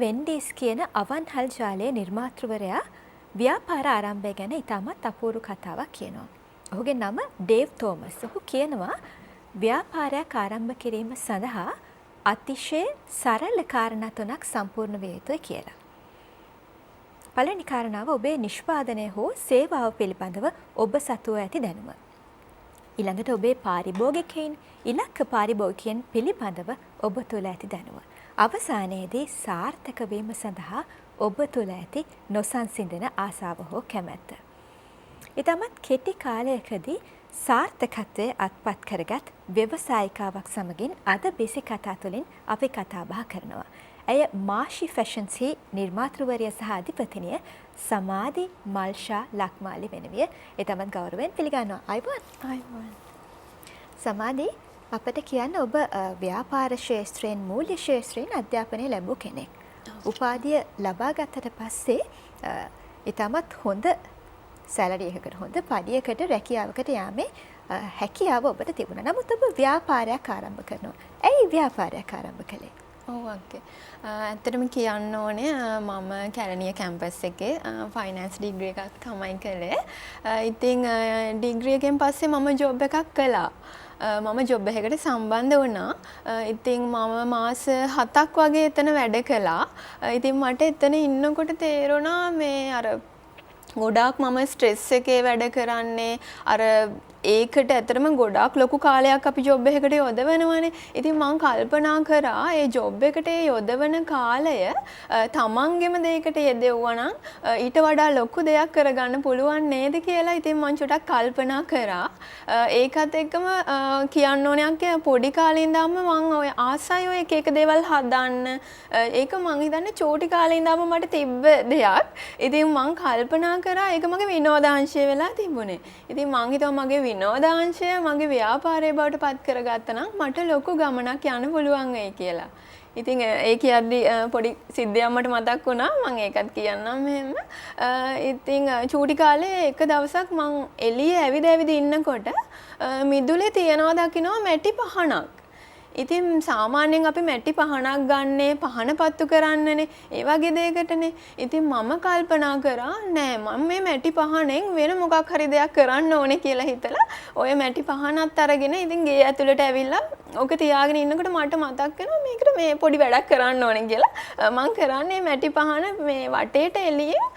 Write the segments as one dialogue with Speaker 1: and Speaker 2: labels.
Speaker 1: වෙන්ඩීස් කියන අවන්හල් ජාලයේ නිර්මාතෘවරයා ව්‍යාපාර ආරම්භය ගැන ඉතාමත් අපූර්ව කතාවක් කියනවා. ඔහුගේ නම ඩේව් තෝමස්. ඔහු කියනවා ව්‍යාපාරයක් ආරම්භ කිරීම සඳහා අතිශය සරල කාරණා තුනක් සම්පූර්ණ විය යුතුයි කියලා. පළවෙනි කාරණාව ඔබේ නිෂ්පාදනය හෝ සේවාව පිළිබඳව ඔබ සතුව ඇති දැනුම. ඊළඟට ඔබේ පාරිභෝගිකයින් ඉලක්ක පාරිභෝගිකයන් පිළිබඳව ඔබ තුළ ඇති දැනුම. අවසානයේදී සාර්ථක වීම සඳහා ඔබ තුළ ඇති නොසන්සිඳන ආසාව හෝ කැමැත්ත. ඊටමත් කෙටි කාලයකදී සාර්ථකත්වයේ අත්පත් කරගත් ව්‍යවසායිකාවක් සමගින් අද බිසි කතා තුළින් අපි කතා බහ කරනවා. ඇය මාෂි ෆැෂන්ස්හි නිර්මාතෘවරිය සහ අධිපතිනිය සමාධි මල්ෂා ලක්මාලි වෙනවිය. ඊටමත් ගෞරවයෙන් පිළිගන්නවා. අයිබෝන්. සමාධි අපිට කියන්න ඔබ ව්‍යාපාර ශාස්ත්‍රයෙන් මූල්‍ය ශාස්ත්‍රයෙන් අධ්‍යාපනය ලැබුව කෙනෙක්. උපාධිය ලබා ගත්තට පස්සේ ඊටමත් හොඳ සැලරි එකකට හොඳ පඩියකට රැකියාවකට යාමේ හැකියාව ඔබට තිබුණා. නමුත් ඔබ ව්‍යාපාරයක් ආරම්භ කරනවා. ඇයි ව්‍යාපාරයක් ආරම්භ කළේ?
Speaker 2: ඇත්තටම කියන්න ඕනේ මම කැලණිය කැම්පස් එකේ ෆයිනෑන්ස් ඩිග්‍රී එකක් තමයි කළේ. ඉතින් ඩිග්‍රී එකෙන් පස්සේ මම ජොබ් එකක් කළා. මම ජොබ් එකකට සම්බන්ධ වුණා. ඉතින් මම මාස 7ක් වගේ එතන වැඩ කළා. ඉතින් මට එතන ඉන්නකොට තේරුණා මේ අර ගොඩාක් මම ස්ට්‍රෙස් එකේ වැඩ කරන්නේ අර ඒකට ඇත්තටම ගොඩාක් ලොකු කාලයක් අපි ජොබ් එකකට යොදවනවනේ. ඉතින් මම කල්පනා කරා ඒ ජොබ් එකට යොදවන කාලය තමන්ගෙම දෙයකට යෙදෙවුවා නම් ඊට වඩා ලොකු දෙයක් කරගන්න පුළුවන් නේද කියලා ඉතින් මම චුට්ටක් කල්පනා කරා. ඒකත් එක්කම කියන්න ඕනයක් පොඩි කාලේ ඉඳන්ම මම ඔය ආසයි ඔය එක එක දේවල් හදන්න. ඒක මං හිතන්නේ චෝටි කාලේ ඉඳන්ම මට තිබ්බ දෙයක්. ඉතින් මං කල්පනා කරා ඒක මගේ විනෝදාංශය වෙලා තිබුණේ. ඉතින් මං හිතුවා මගේ විනෝදාංශය මගේ ව්‍යාපාරය බවට පත් කරගත්තා නම් මට ලොකු ගමනක් යන්න පුළුවන් වෙයි කියලා. ඉතින් ඒ කියද්දි පොඩි සිද්ධියක් මට මතක් වුණා. මම ඒකත් කියන්නම් මෙහෙම. ඉතින් චූටි කාලේ එක දවසක් මං එළියේ ඇවිද ඉන්නකොට මිදුලේ තියනවා දකින්නවා මැටි පහනක්. ඉතින් සාමාන්‍යයෙන් අපි මැටි පහනක් ගන්නේ පහන පත්තු කරන්නනේ. ඒ වගේ දෙයකටනේ. ඉතින් මම කල්පනා කරා නෑ මම මේ මැටි පහනෙන් වෙන මොකක් හරි දෙයක් කරන්න ඕනේ කියලා හිතලා ඔය මැටි පහනත් අරගෙන ඉතින් ගේ ඇතුළට ඇවිල්ලා ඔක තියාගෙන ඉන්නකොට මට මතක් වෙනවා මේකට මේ පොඩි වැඩක් කරන්න ඕනේ කියලා. මම කරන්නේ මැටි පහන මේ වටේට එළියෙන්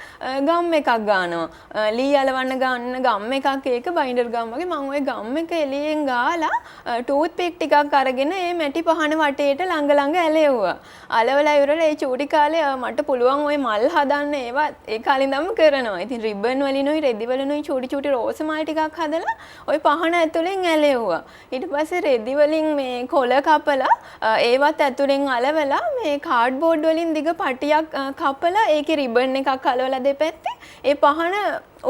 Speaker 2: ගම් එකක් ගන්නවා. ලී අලවන්න ගන්න ගම් එකක් ඒක බයින්ඩර් ගම් වගේ මම ওই ගම් එක එළියෙන් ගාලා ටූත් පික් ටිකක් අරගෙන මේ මැටි පහන වටේට ළඟ ඇලෙව්වා. අලවලා ඉවරලා ඒ චූටි කාලේ මට පුළුවන් ওই මල් හදන්න ඒවා ඒ කාලේ ඉඳන්ම කරනවා. ඉතින් රිබන් වලිනුයි රෙදි වලිනුයි චූටි රෝස මල් ටිකක් හදලා ওই පහන ඇතුලෙන් ඇලෙව්වා. ඊට පස්සේ රෙදි වලින් මේ කොළ කපලා ඒවත් ඇතුලෙන් අලවලා මේ කාඩ්බෝඩ් වලින් දිග පටියක් කපලා ඒකේ රිබන් එකක් අලවලා දෙපැත්තේ ඒ පහන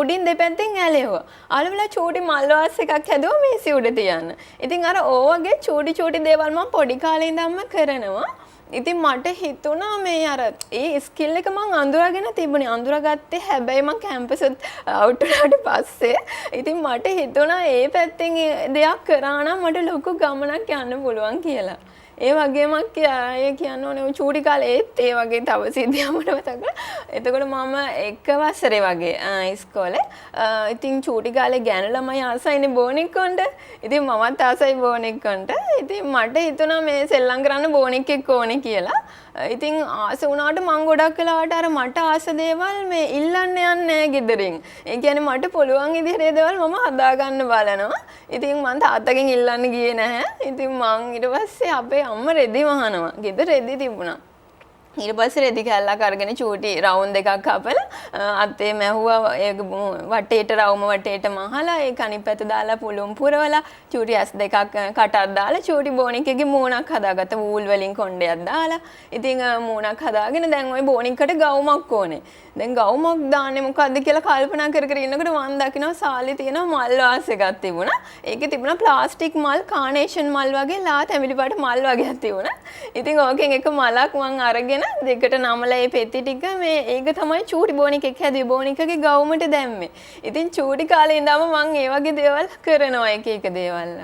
Speaker 2: උඩින් දෙපැත්තෙන් ඇලෙව්වා. අලවලා චූටි මල් වාස් එකක් හැදුවා මේසෙ උඩ තියන්න. ඉතින් අර ඕවගේ චූටි දේවල් මම පොඩි කාලේ ඉඳන්ම කරනවා. ඉතින් මට හිතුණා මේ අර ඒ ස්කිල් එක මං අඳුරගෙන තිබුණේ. අඳුරගත්තේ හැබැයි මං කැම්පස් අවුට් වුණාට පස්සේ. ඉතින් මට හිතුණා ඒ පැත්තෙන් දෙයක් කරා නම් මට ලොකු ගමනක් යන්න පුළුවන් කියලා. ඒ වගේම කියන්න ඕනේ චූටි කාලේ ඒත් ඒ වගේ තව සිද්ධියක් මට මතක. එතකොට මම එක වසරේ වගේ ඉස්කෝලේ. ඉතින් චූටි කාලේ ගෑනු ළමයි ආසයිනේ බෝනික් වොන්ට. ඉතින් මමත් ආසයි බෝනික් වොන්ට. ඉතින් මට හිතුණා මේ සෙල්ලම් කරන්න බෝනික් එක්ක ඕනේ කියලා. ඉතින් ආස වුණාට මං ගොඩක් වෙලාවට අර මට ආස දේවල් මේ ඉල්ලන්න යන්නේ නැහැ ගෙදරින්. ඒ කියන්නේ මට පුළුවන් විදිහේ දේවල් මම හදාගන්න බලනවා. ඉතින් මං තාත්තගෙන් ඉල්ලන්න ගියේ නැහැ. ඉතින් මං ඊට පස්සේ අපේ අම්මා රෙදි වහනවා. ගෙදර රෙදි තිබුණා. ඊට පස්සේ රෙදි කැල්ලක් අරගෙන චූටි රවුන්ඩ් එකක් කපලා අතේ මැහුවා ඒ වටේට රවුම වටේට මහලා ඒ කණි පැත දාලා පුළුම් පුරවලා චූටි ඇස් දෙකක් කටක් දාලා චූටි බෝනික්කගේ මූණක් හදාගත්ත වූල් වලින් කොණ්ඩයක් දාලා ඉතින් මූණක් හදාගෙන දැන් ওই බෝනික්කට ගවුමක් ඕනේ. දැන් ගවුමක් දාන්නේ මොකද්ද කියලා කල්පනා කර ඉන්නකොට මම දකිනවා සාලේ තියෙන මල් වාස් එකක් තිබුණා. ඒකේ තිබුණා ප්ලාස්ටික් මල් කානේෂන් මල් වගේ ලා තැඹිලි පාට මල් වගේක් තිබුණා. ඉතින් ඕකෙන් එක මලක් මං අරගෙන දෙකට නමලා ඒ පෙති ටික මේ ඒක තමයි චූටි බෝනික් එක හැදුවේ. බෝනික්කගේ ගවුමට දැම්මේ. ඉතින් චූටි කාලේ ඉඳන්ම මං ඒ වගේ දේවල් කරනවා එක දේවල්.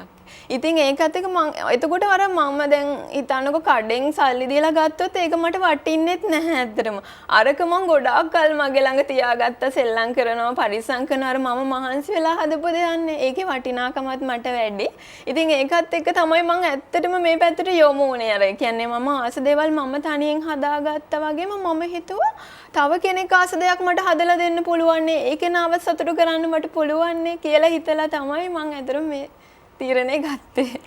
Speaker 2: ඉතින් ඒකත් එක මම එතකොට අර මම දැන් හිතන්නකො කඩෙන් සල්ලි දීලා ගත්තොත් ඒක මට වටින්නෙත් නැහැ ඇත්තටම. අරක මම ගොඩාක් කල් මගේ ළඟ තියාගත්තා සෙල්ලම් කරනවා පරිස්සම් කරනවා අර මම මහන්සි වෙලා හදපු දෙයන්නේ. ඒකේ වටිනාකමත් මට වැඩි. ඉතින් ඒකත් එක්ක තමයි මම ඇත්තටම මේ පැත්තට යොමු වුණේ. අර කියන්නේ මම ආස දේවල් මම තනියෙන් හදාගත්තා වගේම මම හිතුවා තව කෙනෙක් ආස දෙයක් මට හදලා දෙන්න පුළුවන් නේ. ඒකේ නාව සතුටු කරන්න මට පුළුවන් නේ කියලා හිතලා තමයි මම ඇතර මේ තීරණය ගත්තේ.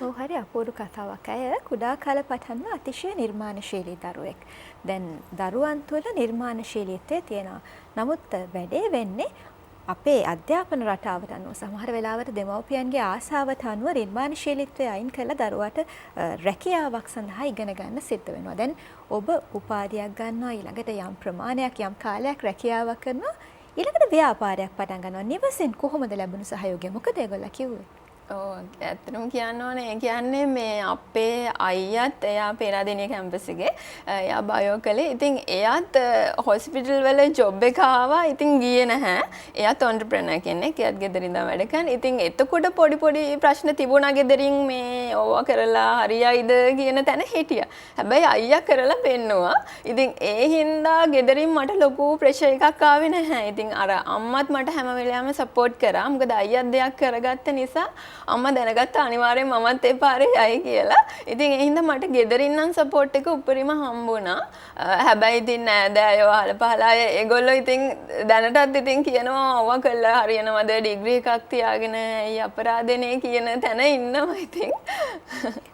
Speaker 1: ඔව් හරි අපූර්ව කතාවක්. අය කුඩා කාල පටන්ම අතිශය නිර්මාණශීලී දරුවෙක්. දැන් දරුවන් තුළ නිර්මාණශීලීත්වය තියෙනවා. නමුත් වැඩේ වෙන්නේ අපේ අධ්‍යාපන රටාවට අනුව සමහර වෙලාවට දෙමව්පියන්ගේ ආසාවට අනුව නිර්මාණශීලීත්වය අයින් කරලා දරුවාට රැකියාවක් සඳහා ඉගෙන ගන්න සිද්ධ වෙනවා. දැන් ඔබ උපාධියක් ගන්නවා ඊළඟට යම් ප්‍රමාණයක් යම් කාලයක් රැකියාවක් කරනවා ඊළඟට ව්‍යාපාරයක් පටන් ගන්නවා. නිවසෙන් කොහොමද ලැබුණු සහයෝගය? මොකද ඒගොල්ලෝ කිව්වේ?
Speaker 2: ඔව් ඇත්තටම කියන්න ඕනේ. ඒ කියන්නේ මේ අපේ අයියත් එයා පේරාදෙණිය කැම්පස් එකේ එයා බයෝ කළේ. ඉතින් එයාත් හොස්පිටල් වල ජොබ් එක ආවා. ඉතින් ගියේ නැහැ. එයාත් ඔන්ටර්ප්‍රෙනර් කෙනෙක්. එයාත් ගෙදරින් ඉඳන් වැඩ කරන. ඉතින් එතකොට පොඩි ප්‍රශ්න තිබුණා ගෙදරින් මේ ඕවා කරලා හරියයිද කියන තැන හිටියා. හැබැයි අයියා කරලා පෙන්නුවා. ඉතින් ඒ හින්දා ගෙදරින් මට ලොකු ප්‍රෙෂර් එකක් ආවේ නැහැ. ඉතින් අර අම්මත් මට හැම වෙලාවෙම සපෝට් කරා. මොකද අයියාත් දෙයක් කරගත්ත නිසා අම්මා දැනගත්තා අනිවාර්යෙන් මමත් ඒ පාරේ යයි කියලා. ඉතින් ඒ හින්දා මට ගෙදරින් නම් සපෝට් එක උපරිම හම්බුණා. හැබැයි ඉතින් නෑදෑයෝ අහලපහලා ඒගොල්ලෝ ඉතින් දැනටත් ඉතින් කියනවා ඔවා කළා හරියනවද ඩිග්‍රී එකක් තියාගෙන ඇයි අපරාධනේ කියන තැන ඉන්නවා ඉතින්.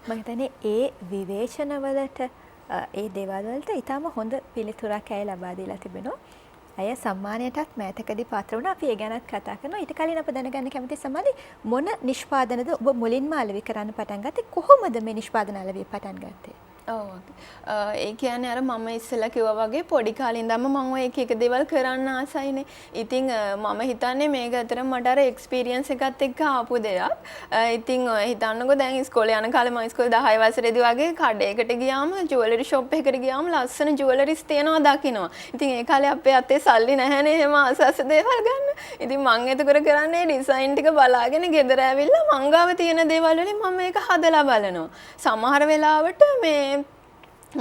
Speaker 1: මම හිතන්නේ ඒ විවේචනවලට ඒ දේවල් වලට ඊටම හොඳ පිළිතුරක් ඇය ලබා දීලා තිබෙනවා. අය සම්මානයටත් මෑතකදී පාත්‍ර වුණා. අපි ඒ ගැනත් කතා කරනවා. ඊට කලින් අප දැනගන්න කැමති සමාලි මොන නිෂ්පාදනද ඔබ මුලින්ම අලෙවි කරන්න පටන් ගත්තේ? කොහොමද මේ නිෂ්පාදන අලෙවි පටන් ගත්තේ?
Speaker 2: ඔව් ඒ කියන්නේ අර මම ඉස්සෙල්ලා කිව්වා වගේ පොඩි කාලේ ඉඳන්ම මම ඔය එක දේවල් කරන්න ආසයිනේ. ඉතින් මම හිතන්නේ මේක ඇත්තටම මට අර එක්ස්පීරියන්ස් එකත් එක්ක ආපු දෙයක්. ඉතින් ඔය හිතන්නකෝ දැන් ඉස්කෝලේ යන කාලේ මම ඉස්කෝලේ 10 වසරේදී වගේ කඩේකට ගියාම ජුවලරි ෂොප් එකකට ගියාම ලස්සන ජුවලරිස් තියෙනවා දකින්නවා. ඉතින් ඒ කාලේ අපේ අතේ සල්ලි නැහැනේ එහෙම ආසස් දේවල් ගන්න. ඉතින් මම එතකොට කරන්නේ ඩිසයින් ටික බලාගෙන ගෙදර ඇවිල්ලා මං ගාව තියෙන දේවල් වලින් මම මේක හදලා බලනවා. සමහර වෙලාවට මේ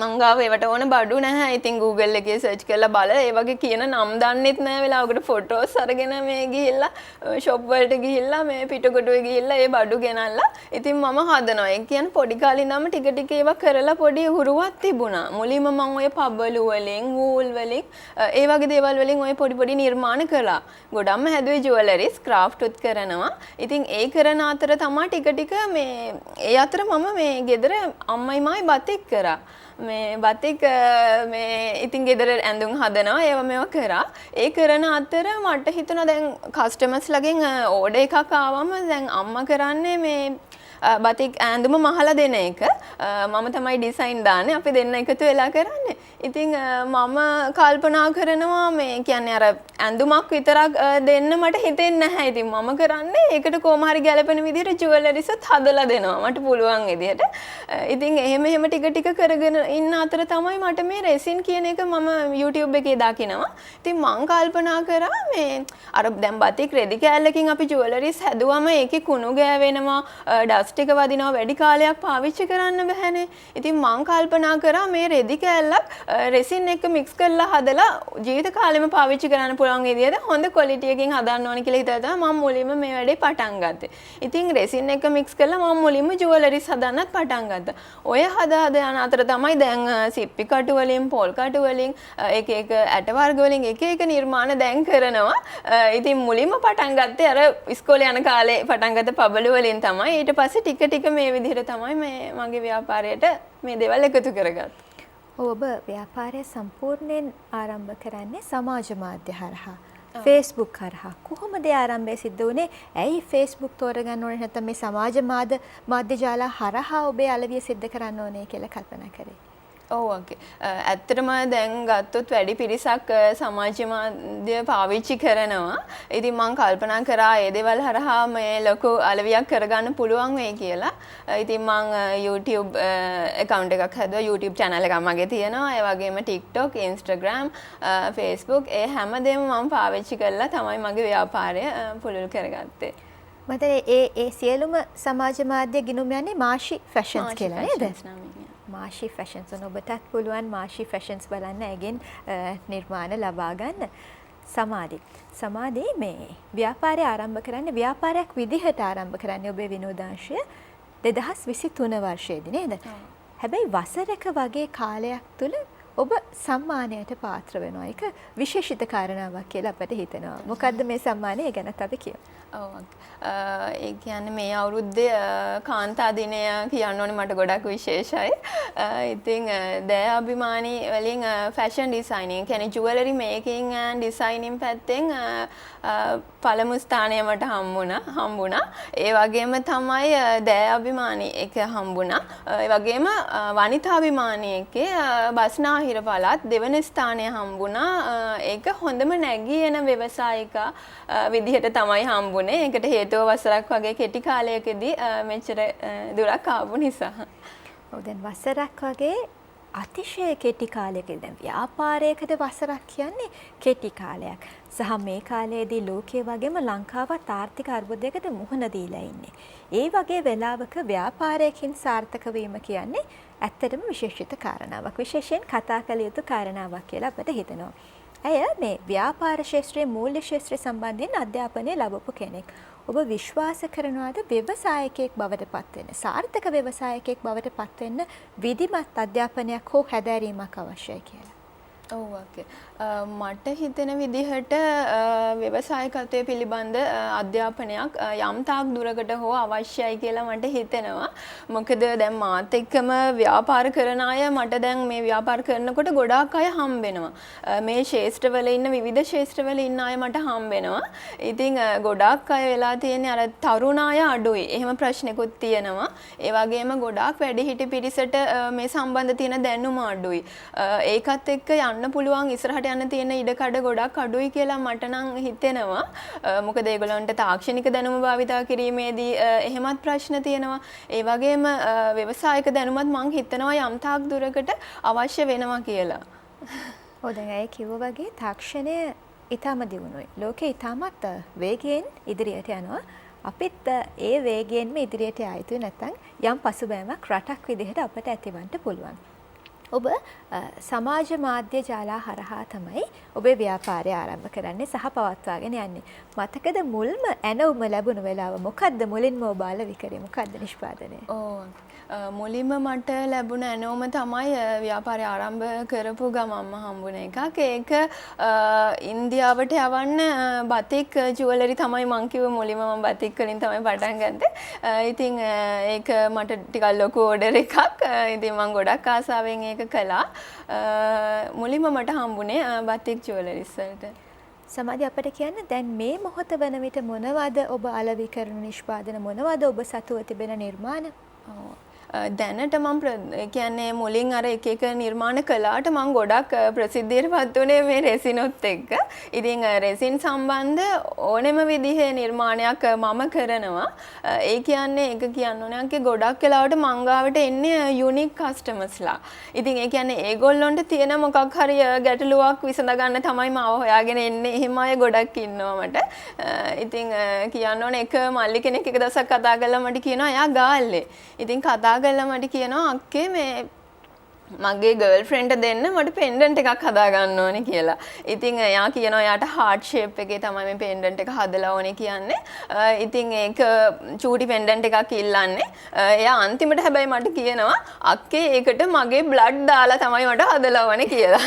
Speaker 2: මංගාව ඒවට ඕන බඩු නැහැ. ඉතින් Google එකේ සර්ච් කරලා බලලා ඒ වගේ කියන නම් දන්නෙත් නැහැ වෙලාවකට ෆොටෝස් අරගෙන මේ ගිහිල්ලා ෂොප් වලට ගිහිල්ලා මේ පිටකොටුවේ ගිහිල්ලා ඒ බඩු ගෙනල්ලා ඉතින් මම හදනවා. ඒ කියන්නේ පොඩි කාලේ ඉඳන්ම ටික ටික ඒවා කරලා පොඩි හුරුවක් තිබුණා. මුලින්ම මම ඔය පබලු වලින් වූල් වලින් ඒ වගේ දේවල් වලින් ඔය පොඩි නිර්මාණ කළා. ගොඩක්ම හැදුවේ ජුවලරිස් ක්‍රාෆ්ට් උත් කරනවා. ඉතින් ඒ කරන අතර තමයි ටික මේ ඒ අතර මම මේ ගෙදර අම්මයි මායි බතෙක් කරා. මේ බතික් මේ ඉතින් ගෙදර ඇඳුම් හදනවා ඒවා මේවා කරා. ඒ කරන අතර මට හිතුණා දැන් කස්ටමර්ස් ලගෙන් ඕඩර් එකක් ආවම දැන් අම්මා කරන්නේ මේ බතික් ඇඳුම මහලා දෙන එක. මම තමයි ඩිසයින් දාන්නේ. අපි දෙන්න එකතු වෙලා කරන්නේ. ඉතින් මම කල්පනා කරනවා මේ කියන්නේ අර ඇඳුමක් විතරක් දෙන්න මට හිතෙන්නේ නැහැ. ඉතින් මම කරන්නේ ඒකට කොහොම හරි ගැලපෙන විදිහට ජුවලරිස්ත් හදලා දෙනවා. මට පුළුවන් විදිහට. ඉතින් එහෙම ටික කරගෙන ඉන්න අතර තමයි මට මේ රෙසින් කියන එක මම YouTube එකේ දකිනවා. ඉතින් මං කල්පනා කරා මේ අර දැන් බතික් රෙදි කෑල්ලකින් අපි ජුවලරිස් හැදුවම ඒකේ කුණු ගෑවෙනවා, ඩස්ට් එක වදිනවා, වැඩි කාලයක් පාවිච්චි කරන්න බෑනේ. ඉතින් මං කල්පනා කරා මේ රෙදි කෑල්ලක් රෙසින් එක මික්ස් කරලා හදලා ජීවිත කාලෙම පාවිච්චි කරන්න පුළුවන් විදිහට හොඳ ක්වොලිටි එකකින් හදන්න ඕනේ කියලා හිතලා තමයි මම මුලින්ම මේ වැඩේ පටන් ගත්තේ. ඉතින් රෙසින් එක මික්ස් කරලා මම මුලින්ම ජුවලරිස් හදන්නත් පටන් ගත්තා. ඔය හදා යන අතර තමයි දැන් සිප්පි කටු වලින්, පොල් කටු වලින්, එක ඇට වර්ග වලින් එක නිර්මාණ දැන් කරනවා. ඉතින් මුලින්ම පටන් ගත්තේ අර ඉස්කෝලේ යන කාලේ පටන් ගත්ත පබළු වලින් තමයි. ඊට පස්සේ ටික මේ විදිහට තමයි මේ මගේ ව්‍යාපාරයට මේ දේවල් එකතු කරගත්තේ.
Speaker 1: ඔබ ව්‍යාපාරය සම්පූර්ණයෙන් ආරම්භ කරන්නේ සමාජ මාධ්‍ය හරහා. Facebook හරහා. කොහොමද ආරම්භය සිද්ධ වුණේ? ඇයි Facebook තෝරගන්න ඕනේ නැත්නම් මේ සමාජ මාධ්‍ය ජාල හරහා ඔබේ අලවිය සිද්ධ කරන්න ඕනේ කියලා කල්පනා කරේ?
Speaker 2: ඔව් ඕකේ. ඇත්තටම දැන් ගත්තොත් වැඩි පිරිසක් සමාජ මාධ්‍ය පාවිච්චි කරනවා. ඉතින් මම කල්පනා කරා ඒ දේවල් හරහා මේ ලොකු අලවියක් කරගන්න පුළුවන් වෙයි කියලා. ඉතින් මම YouTube account එකක් හැදුවා. YouTube channel එකක් මගේ තියෙනවා. ඒ වගේම TikTok, Instagram, Facebook ඒ හැමදේම මම පාවිච්චි කරලා තමයි මගේ ව්‍යාපාරය පුළුල් කරගත්තේ.
Speaker 1: මට ඒ සියලුම සමාජ මාධ්‍ය ගිණුම් යන්නේ මාෂි ෆැෂන්ස් කියලා නේද? මාෂි ෆැෂන්ස්. ඔබටත් පුළුවන් මාෂි ෆැෂන්ස් බලන්න ඇගෙන් නිර්මාණ ලබා ගන්න. සමාධි මේ ව්‍යාපාරය ආරම්භ කරන්නේ ව්‍යාපාරයක් විදිහට ආරම්භ කරන්නේ ඔබේ විනෝදාංශය 2023 වර්ෂයේදී නේද? හැබැයි වසරක වගේ කාලයක් තුල ඔබ සම්මානයට පාත්‍ර වෙනවා. ඒක විශේෂිත කාරණාවක් කියලා අපිට හිතෙනවා. මොකද්ද මේ සම්මානය? ඒ ගැනත් අපි කියමු.
Speaker 2: ඔව්. ඒ කියන්නේ මේ අවුරුද්දේ කාන්තා දිනය කියන්න ඕනේ මට ගොඩක් විශේෂයි. ඉතින් දෑ අභිමානී වලින් ෆැෂන් ඩිසයිනින් කියන්නේ ජුවලරි මේකින් ඇන්ඩ් ඩිසයිනින් පැත්තෙන් පළමු ස්ථානය මට හම්බුණා. ඒ වගේම තමයි දෑ අභිමානී එක හම්බුණා. ඒ වගේම වනිතාභිමානී එකේ බස්නාහිර පළාත් දෙවන ස්ථානය හම්බුණා. ඒක හොඳම නැගී එන ව්‍යවසායිකා විදිහට තමයි හම්බුනේ. ඒකට හේතුව වසරක් වගේ කෙටි කාලයකදී මෙච්චර දුරක් ආපු නිසා.
Speaker 1: ඔව් දැන් වසරක් වගේ අතිශය කෙටි කාලයකදී දැන් ව්‍යාපාරයකට වසරක් කියන්නේ කෙටි කාලයක්. සහ මේ කාලයේදී ලෝකයේ වගේම ලංකාවත් ආර්ථික අර්බුදයකට මුහුණ දීලා ඉන්නේ. ඒ වගේ වෙලාවක ව්‍යාපාරයකින් සාර්ථක වීම කියන්නේ ඇත්තටම විශේෂිත කාරණාවක්. විශේෂයෙන් කතා කළ යුතු කාරණාවක් කියලා අපිට හිතෙනවා. ඇය මේ ව්‍යාපාර ශාස්ත්‍රයේ මූල්‍ය ශාස්ත්‍රය සම්බන්ධයෙන් අධ්‍යාපනය ලැබපු කෙනෙක්. ඔබ විශ්වාස කරනවාද ව්‍යවසායකයෙක් බවට පත් වෙන්න, සාර්ථක ව්‍යවසායකයෙක් බවට පත් වෙන්න විධිමත් අධ්‍යාපනයක් හෝ හැදෑරීමක් අවශ්‍යයි කියලා?
Speaker 2: ඔව් ඕකේ. මට හිතෙන විදිහට ව්‍යවසායකත්වයේ පිළිබඳ අධ්‍යාපනයක් යම් තාක් දුරකට හෝ අවශ්‍යයි කියලා මට හිතෙනවා. මොකද දැන් මාත් එක්කම ව්‍යාපාර කරන අය මට දැන් මේ ව්‍යාපාර කරනකොට ගොඩාක් අය හම්බෙනවා. මේ ශාස්ත්‍රවල ඉන්න විවිධ ශාස්ත්‍රවල ඉන්න අය මට හම්බෙනවා. ඉතින් ගොඩාක් අය වෙලා තියෙන්නේ අර තරුණ අය අඩුයි. එහෙම ප්‍රශ්නකුත් තියෙනවා. ඒ වගේම ගොඩාක් වැඩිහිටි පිරිසට මේ සම්බන්ධ තියෙන දැනුම අඩුයි. ඒකත් එක්ක යන්න පුළුවන් ඉස්සරහට යන්න තියෙන ඉඩකඩ ගොඩක් අඩුයි කියලා මට නම් හිතෙනවා. මොකද ඒගොල්ලන්ට තාක්ෂණික දැනුම භාවිතා කිරීමේදී එහෙමත් ප්‍රශ්න තියෙනවා. ඒ වගේම ව්‍යවසායික දැනුමත් මං හිතනවා යම් තාක් දුරකට අවශ්‍ය වෙනවා කියලා.
Speaker 1: ඔව් දැන් අය කිව්වා වගේ තාක්ෂණය ඊටම දියුණුවයි. ලෝකේ ඊටමත් වේගයෙන් ඉදිරියට යනවා. අපිත් ඒ වේගයෙන්ම ඉදිරියට යා යුතුයි නැත්නම් යම් පසුබෑමක් රටක් විදිහට අපට ඇතිවන්න පුළුවන්. ඔබ සමාජ මාධ්‍ය ජාලා හරහා තමයි ඔබේ ව්‍යාපාරය ආරම්භ කරන්නේ සහ පවත්වාගෙන යන්නේ. මතකද මුල්ම ඇනවුම ලැබුණු වෙලාව මොකද්ද? මුලින්ම ඔබ අලෙවි කරේ මොකද්ද නිෂ්පාදනය?
Speaker 2: මුලින්ම මට ලැබුණ ඇනවුම තමයි ව්‍යාපාරය ආරම්භ කරපු ගමන්ම හම්බුන එකක්. ඒක ඉන්දියාවට යවන්න බතික් ජුවලරි තමයි මං කිව්ව මුලින්ම මම බතික් වලින් තමයි පටන් ගත්තේ. ඉතින් ඒක මට ටිකක් ලොකු ඕඩර් එකක්. ඉතින් මං ගොඩක් ආසාවෙන් ඒක කළා. මුලින්ම මට හම්බුනේ බතික් ජුවලරිස් වලට.
Speaker 1: සමාධි අපිට කියන්න දැන් මේ මොහොත වන විට මොනවද ඔබ අලෙවි කරන නිෂ්පාදන, මොනවද ඔබ සතුව තිබෙන නිර්මාණ?
Speaker 2: දැනට මම කියන්නේ මුලින් අර එක එක නිර්මාණ කළාට මම ගොඩක් ප්‍රසිද්ධියටපත් උනේ මේ රෙසිනොත් එක්ක. ඉතින් රෙසින් සම්බන්ධ ඕනෙම විදිහේ නිර්මාණයක් මම කරනවා. ඒ කියන්නේ ඒක කියන්න ඕනේ ගොඩක් වෙලාවට මංගාවට එන්නේ යුනික් කස්ටමර්ස්ලා. ඉතින් ඒ කියන්නේ ඒගොල්ලොන්ට තියෙන මොකක් හරි ගැටලුවක් විසඳ ගන්න තමයි මාව හොයාගෙන එන්නේ. එහෙම අය ගොඩක් ඉන්නවා මට. ඉතින් කියන්න ඕනේ එක මල්ලි කෙනෙක් එක දවසක් කතා කරලා මට කියනවා එයා ගාල්ලේ. ඉතින් කතා කරලා මට කියනවා අක්කේ මේ මගේ ගර්ල් ෆ්‍රෙන්ඩ් දෙන්න මට පෙන්ඩන්ට් එකක් හදා ගන්න ඕනේ කියලා. ඉතින් එයා කියනවා එයාට හાર્ට් ෂේප් එකේ තමයි මේ පෙන්ඩන්ට් එක හදලා ඕනේ කියන්නේ. ඉතින් ඒක චූටි පෙන්ඩන්ට් එකක් ඉල්ලන්නේ. එයා අන්තිමට හැබැයි මට කියනවා අක්කේ ඒකට මගේ බ්ලඩ් දාලා තමයි මට හදලා ඕනේ කියලා.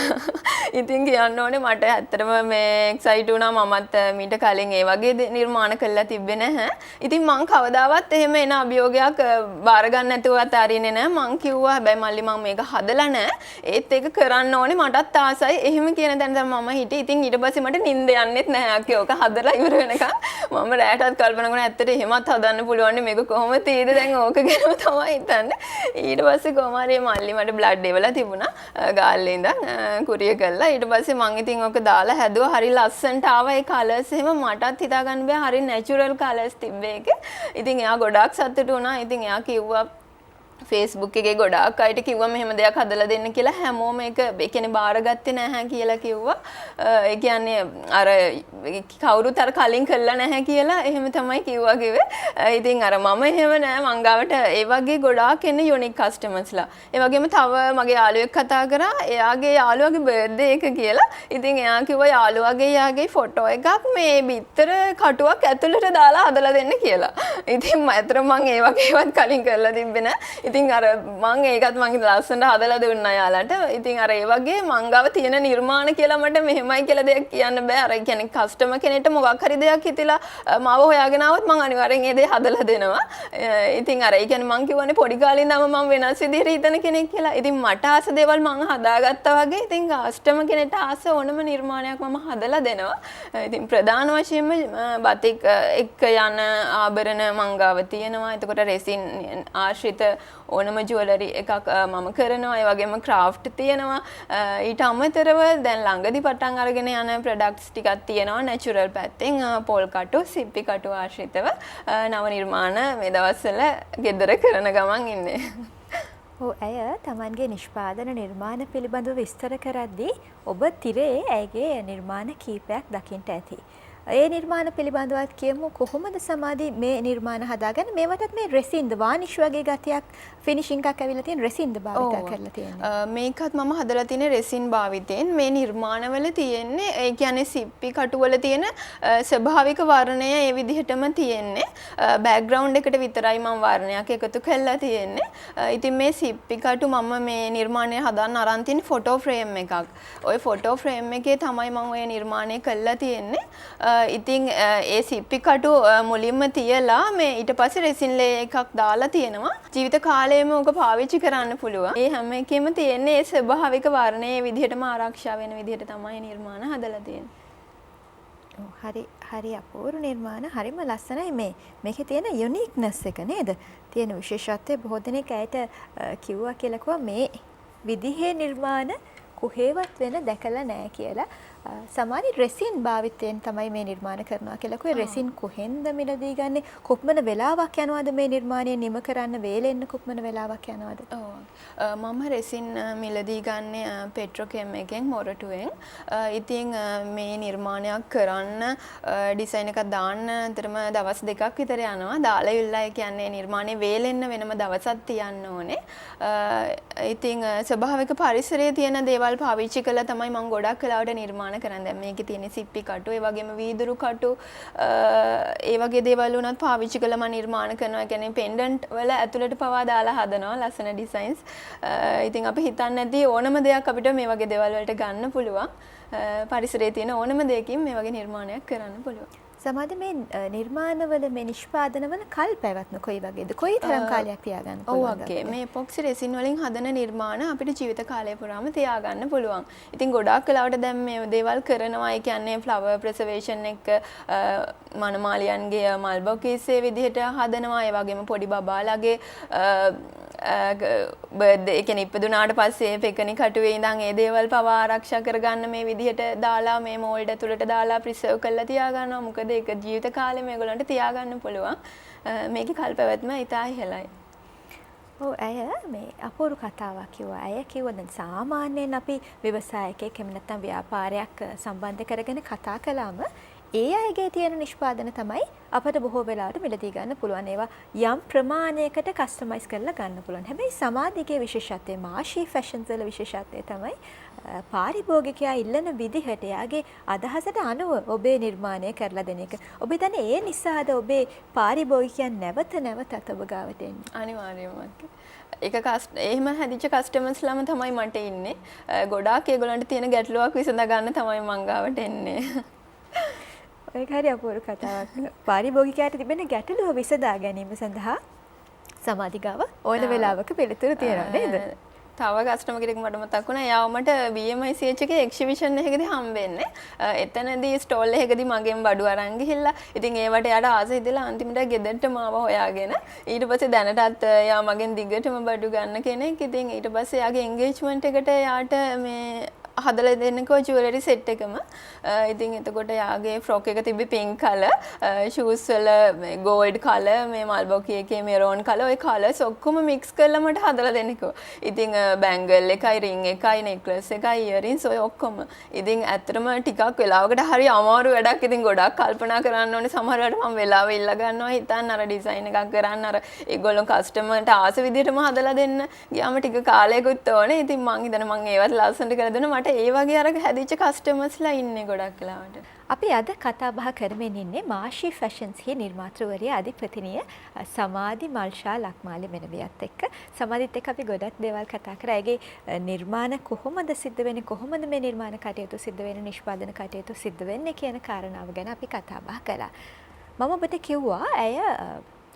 Speaker 2: ඉතින් කියන්න ඕනේ මට ඇත්තටම මේ එක්සයිට් වුණා. මමත් මීට කලින් ඒ වගේ නිර්මාණ කළා තිබ්බේ නැහැ. ඉතින් මං කවදාවත් එහෙම එන අභියෝගයක් බාර ගන්න නැතුව අතාරින්නේ නැහැ. මං කිව්වා හැබැයි මල්ලි මම මේක හදලා නෑ. ඒත් ඒක කරන්න ඕනේ මටත් ආසයි. එහෙම කියන තැන තමයි මම හිටියේ. ඉතින් ඊට පස්සේ මට නිින්ද යන්නෙත් නැහැ අක්කේ. ඕක හදලා ඉවර වෙනකන් මම රැටත් කල්පනා කරන ඇත්තට එහෙමත් හදන්න පුළුවන් මේක කොහොමද තීද දැන් ඕක ගැනම තමයි හිතන්නේ. ඊට පස්සේ කොහොම හරි මල්ලි මට බ්ලඩ් එවලා තිබුණා. ගාල්ලේ ඉඳන් කුරිය කළා. ඊට පස්සේ මං ඉතින් ඕක දාලා හැදුවා. හරි ලස්සනට ආවා ඒ කලර්ස් එහෙම මටත් හිතා ගන්න බෑ. හරි නැචරල් කලර්ස් තිබ්බේ ඒක. ඉතින් එයා ගොඩක් සතුටු වුණා. ඉතින් එයා කිව්වා Facebook එකේ ගොඩාක් අයට කිව්වා මෙහෙම දෙයක් හදලා දෙන්න කියලා හැමෝම ඒක ඒ කියන්නේ බාරගත්තේ නැහැ කියලා කිව්වා. ඒ කියන්නේ අර කවුරුත් අර කලින් කළා නැහැ කියලා එහෙම තමයි කිව්වා කිව්වේ. ඉතින් අර මම එහෙම නෑ මං ගාවට ඒ වගේ ගොඩාක් එන්නේ යුනික් කස්ටමර්ස්ලා. ඒ වගේම තව මගේ යාළුවෙක් කතා කරා එයාගේ යාළුවාගේ බර්ත්ඩේ එක කියලා. ඉතින් එයා කිව්වා යාළුවාගේ යාගේ ෆොටෝ එකක් මේ බිත්තර කටුවක් ඇතුළට දාලා හදලා දෙන්න කියලා. ඉතින් මම මං ඒ වගේවත් කලින් කරලා තිබ්බේ නෑ. ඉතින් අර මං ඒකත් මං ලස්සනට හදලා දුන්නා යාලට. ඉතින් අර ඒ වගේ මං ගාව තියෙන නිර්මාණ කියලා මට මෙහෙමයි කියලා දෙයක් කියන්න බෑ. අර කියන්නේ කස්ටමර් කෙනෙක්ට මොකක් හරි දෙයක් හිතලා මාව හොයාගෙන ආවොත් මං අනිවාර්යෙන් ඒ දේ හදලා දෙනවා. ඉතින් අර ඒ කියන්නේ මං කියවනේ පොඩි කාලේ ඉඳන්ම මං වෙනස් විදිහට හිතන කෙනෙක් කියලා. ඉතින් මට ආස දේවල් මං හදාගත්තා වගේ. ඉතින් කස්ටමර් කෙනෙක්ට ආස ඕනම නිර්මාණයක් මම හදලා දෙනවා. ඉතින් ප්‍රධාන වශයෙන්ම බතික් එක්ක යන ආභරණ මං ගාව තියෙනවා. එතකොට රෙසින් ආශ්‍රිත ඕනම ජුවලරි එකක් මම කරනවා. ඒ වගේම ක්‍රාෆ්ට් තියෙනවා. ඊට අමතරව දැන් ළඟදි පටන් අරගෙන යන ප්‍රොඩක්ට්ස් ටිකක් තියෙනවා නැචරල් පැත්තෙන් පොල් කටු, සිප්පි කටු ආශ්‍රිතව නව නිර්මාණ මේ දවස්වල ගෙදර කරන ගමන් ඉන්නේ.
Speaker 1: ඇය තමන්ගේ නිෂ්පාදන නිර්මාණ පිළිබඳව විස්තර කරද්දී ඔබ තිරේ ඇයගේ නිර්මාණ කීපයක් දකින්නට ඇති. ඒ නිර්මාණ පිළිබඳවත් කියමු කොහොමද සමාධි මේ නිර්මාණ හදාගන්න මේවටත් මේ රෙසින්ද වානිෂ් වගේ ගතියක් ෆිනිෂින් එකක් ඇවිල්ලා තියෙන රෙසින්ද භාවිත කරලා තියෙන්නේ.
Speaker 2: මේකත් මම හදලා තියෙන රෙසින් භාවිතයෙන් මේ නිර්මාණවල තියෙන්නේ ඒ කියන්නේ සිප්පි කටු වල තියෙන ස්වභාවික වර්ණය ඒ විදිහටම තියෙන්නේ. බෑග්ග්‍රවුන්ඩ් එකට විතරයි මම වර්ණයක් එකතු කරලා තියෙන්නේ. ඉතින් මේ සිප්පි කටු මම මේ නිර්මාණය හදන්න අරන් තියෙන්නේ ෆොටෝ ෆ්‍රේම් එකක්. ওই ෆොටෝ ෆ්‍රේම් එකේ තමයි මම ඔය නිර්මාණය කළා තියෙන්නේ. ඉතින් ඒ සිප්පි කටු මුලින්ම තියලා මේ ඊට පස්සේ රෙසින් ලේ එකක් දාලා තියෙනවා. ජීවිත කාලයම ඔක පාවිච්චි කරන්න පුළුවන්. ඒ හැම එකෙම තියෙන්නේ ඒ ස්වභාවික වර්ණයේ විදිහටම ආරක්ෂා වෙන විදිහට තමයි නිර්මාණ හදලා තියෙන්නේ.
Speaker 1: හරි අපූර්ව නිර්මාණ හරිම ලස්සනයි මේකේ තියෙන යුනික්නස් එක නේද? තියෙන විශේෂත්වය බොහෝ දෙනෙක් ඇයට කිව්වා කියලා මේ විදිහේ නිර්මාණ කොහෙවත් වෙන දැකලා නැහැ කියලා. සමානි රෙසින් භාවිතයෙන් තමයි මේ නිර්මාණ කරනවා කියලා කිව්වේ. රෙසින් කොහෙන්ද මිලදී ගන්නෙ? කොපමණ වෙලාවක් යනවද මේ නිර්මාණය නිම කරන්න වේලෙන්න කොපමණ වෙලාවක් යනවද?
Speaker 2: මම රෙසින් මිලදී ගන්නේ පෙට්‍රෝකෙම් එකෙන් මොරටුවෙන්. ඉතින් මේ නිර්මාණයක් කරන්න ඩිසයින් එකක් දාන්න අතරම දවස් දෙකක් විතර යනවා. දාලා ඉල්ලයි කියන්නේ නිර්මාණය වේලෙන්න වෙනම දවසක් තියන්න ඕනේ. ඉතින් ස්වභාවික පරිසරයේ තියෙන දේවල් පාවිච්චි කළා තමයි මම ගොඩක් වෙලාවට නිර්මාණ කරන්නේ. දැන් මේකේ තියෙන සිප්පි කටු, ඒ වගේම වීදුරු කටු, ඒ වගේ දේවල් උනත් පාවිච්චි කළා මම නිර්මාණ කරනවා. ඒ කියන්නේ පෙන්ඩන්ට් වල ඇතුළට පවා දාලා හදනවා ලස්සන ඩිසයින්ස්. ඉතින් අපි හිතන්නේ නැති ඕනම දෙයක් අපිට මේ වගේ දේවල් වලට ගන්න පුළුවන්. පරිසරයේ තියෙන ඕනම දෙයකින් මේ වගේ නිර්මාණයක් කරන්න පුළුවන්.
Speaker 1: සමාධි මේ නිර්මාණවල මේ නිෂ්පාදනවල කල් පැවැත්ම කොයි වගේද? කොයි තරම් කාලයක් තියාගන්න පුළුවන්ද?
Speaker 2: ඔව් මේ එපොක්සි රෙසින් වලින් හදන නිර්මාණ අපිට ජීවිත කාලය පුරාම තියාගන්න පුළුවන්. ඉතින් ගොඩාක් වෙලාවට දැන් මේ දේවල් කරනවා. ඒ කියන්නේ ෆ්ලවර් ප්‍රිසර්වේෂන් එක මනමාලියන්ගේ මල් බොකීසේ විදිහට හදනවා. ඒ වගේම පොඩි බබාලාගේ බර්ත්ඩේ එක ඉපදුනාට පස්සේ පෙකණි කටුවේ ඉඳන් ඒ දේවල් පවා ආරක්ෂා කරගන්න මේ විදිහට දාලා මේ මෝල්ඩ් ඇතුළට දාලා ප්‍රිසර්ව් කරලා තියාගන්නවා. මොකද ඒක ජීවිත කාලෙ මේගොල්ලන්ට තියාගන්න පුළුවන්. මේකේ කල් පැවැත්ම ඉතා ඉහළයි.
Speaker 1: ඇය මේ අපූර්ව කතාවක් කිව්වා. ඇය කිව්වා දැන් සාමාන්‍යයෙන් අපි ව්‍යවසායකයෙක් එහෙම නැත්නම් ව්‍යාපාරයක් සම්බන්ධ කරගෙන කතා කළාම ඒ අයගේ තියෙන නිෂ්පාදන තමයි අපට බොහෝ වෙලාවට මිලදී ගන්න පුළුවන්. ඒවා යම් ප්‍රමාණයකට කස්ටමයිස් කරලා ගන්න පුළුවන්. හැබැයි සමාධිකයේ විශේෂත්වය මාෂී ෆැෂන්ස් වල විශේෂත්වය තමයි පාරිභෝගිකයා ඉල්ලන විදිහට යාගේ අදහසට අනුව ඔබේ නිර්මාණය කරලා දෙන එක. ඔබ හිතන්නේ ඒ නිසාද ඔබේ පාරිභෝගිකයන් නැවත නැවතත් ඔබ ගාවට එන්නේ?
Speaker 2: අනිවාර්යයෙන්ම. ඒක එහෙම හැදිච්ච කස්ටමර්ස්ලාම තමයි මට ඉන්නේ. ගොඩාක් ඒගොල්ලන්ට තියෙන ගැටලුවක් විසඳ ගන්න තමයි මං ගාවට එන්නේ.
Speaker 1: ඒක හරි අපූර්ව කතාවක්. පාරිභෝගිකයාට තිබෙන ගැටලුව විසඳා ගැනීම සඳහා සමාධි ගාව ඕන වෙලාවක පිළිතුරු තියනවා නේද?
Speaker 2: තව කස්ටමර් කෙනෙක් මට මතක් වුණා. එයා මට BMICH එකේ එක්සිබිෂන් එකකදී හම්බෙන්නේ. එතනදී ස්ටෝල් එකකදී මගෙන් බඩු අරන් ගිහිල්ලා. ඉතින් ඒවට එයාට ආස හිතලා අන්තිමට ගෙදරට මාව හොයාගෙන ඊට පස්සේ දැනටත් එයා මගෙන් දිගටම බඩු ගන්න කෙනෙක්. ඉතින් ඊට පස්සේ එයාගේ එන්ගේජ්මන්ට් එකට එයාට මේ හදලා දෙන්නකෝ ජුවලරි සෙට් එකම. ඉතින් එතකොට යාගේ ෆ්‍රොක් එක තිබ්බේ පින්ක් කලර්, ෂූස් වල මේ ගෝල්ඩ් කලර්, මේ මල්බෝකි එකේ මෙරෝන් කලර්, ওই කලර්ස් ඔක්කොම මික්ස් කරලා මට හදලා දෙන්නකෝ. ඉතින් බැංගල් එකයි, රින් එකයි, නෙක්ලස් එකයි, ඉයරින්ස් ඔය ඔක්කොම. ඉතින් ඇත්තටම ටිකක් වෙලාවකට හරි අමාරු වැඩක්. ඉතින් ගොඩක් කල්පනා කරන්න ඕනේ. සමහර වෙලාවට මම වෙලාව ඉල්ල ගන්නවා හිතන්න අර ඩිසයින් එකක් කරන්න අර ඒගොල්ලෝ කස්ටමර්ට ආස විදිහටම හදලා දෙන්න. ගියාම ටික කාලයකුත් ඕනේ. ඉතින් මං හිතන්නේ මං ඒවත් ලස්සනට කරලා දෙන්න. මට ඒ වගේ අර හැදිච්ච කස්ටමර්ස්ලා ඉන්නේ ගොඩක් වෙලාවට.
Speaker 1: අපි අද කතා බහ කරමින් ඉන්නේ මාෂි ෆැෂන්ස්හි නිර්මාතෘවරිය අධිපතිනිය සමාධි මල්ෂා ලක්මාලි මෙනවියත් එක්ක. සමාධිත් එක්ක අපි ගොඩක් දේවල් කතා කරා. ඒගේ නිර්මාණ කොහොමද සිද්ධ වෙන්නේ, කොහොමද මේ නිර්මාණ කටයුතු සිද්ධ වෙන්නේ, නිෂ්පාදන කටයුතු සිද්ධ වෙන්නේ කියන කාරණාව ගැන අපි කතා බහ කළා. මම ඔබට කිව්වා ඇය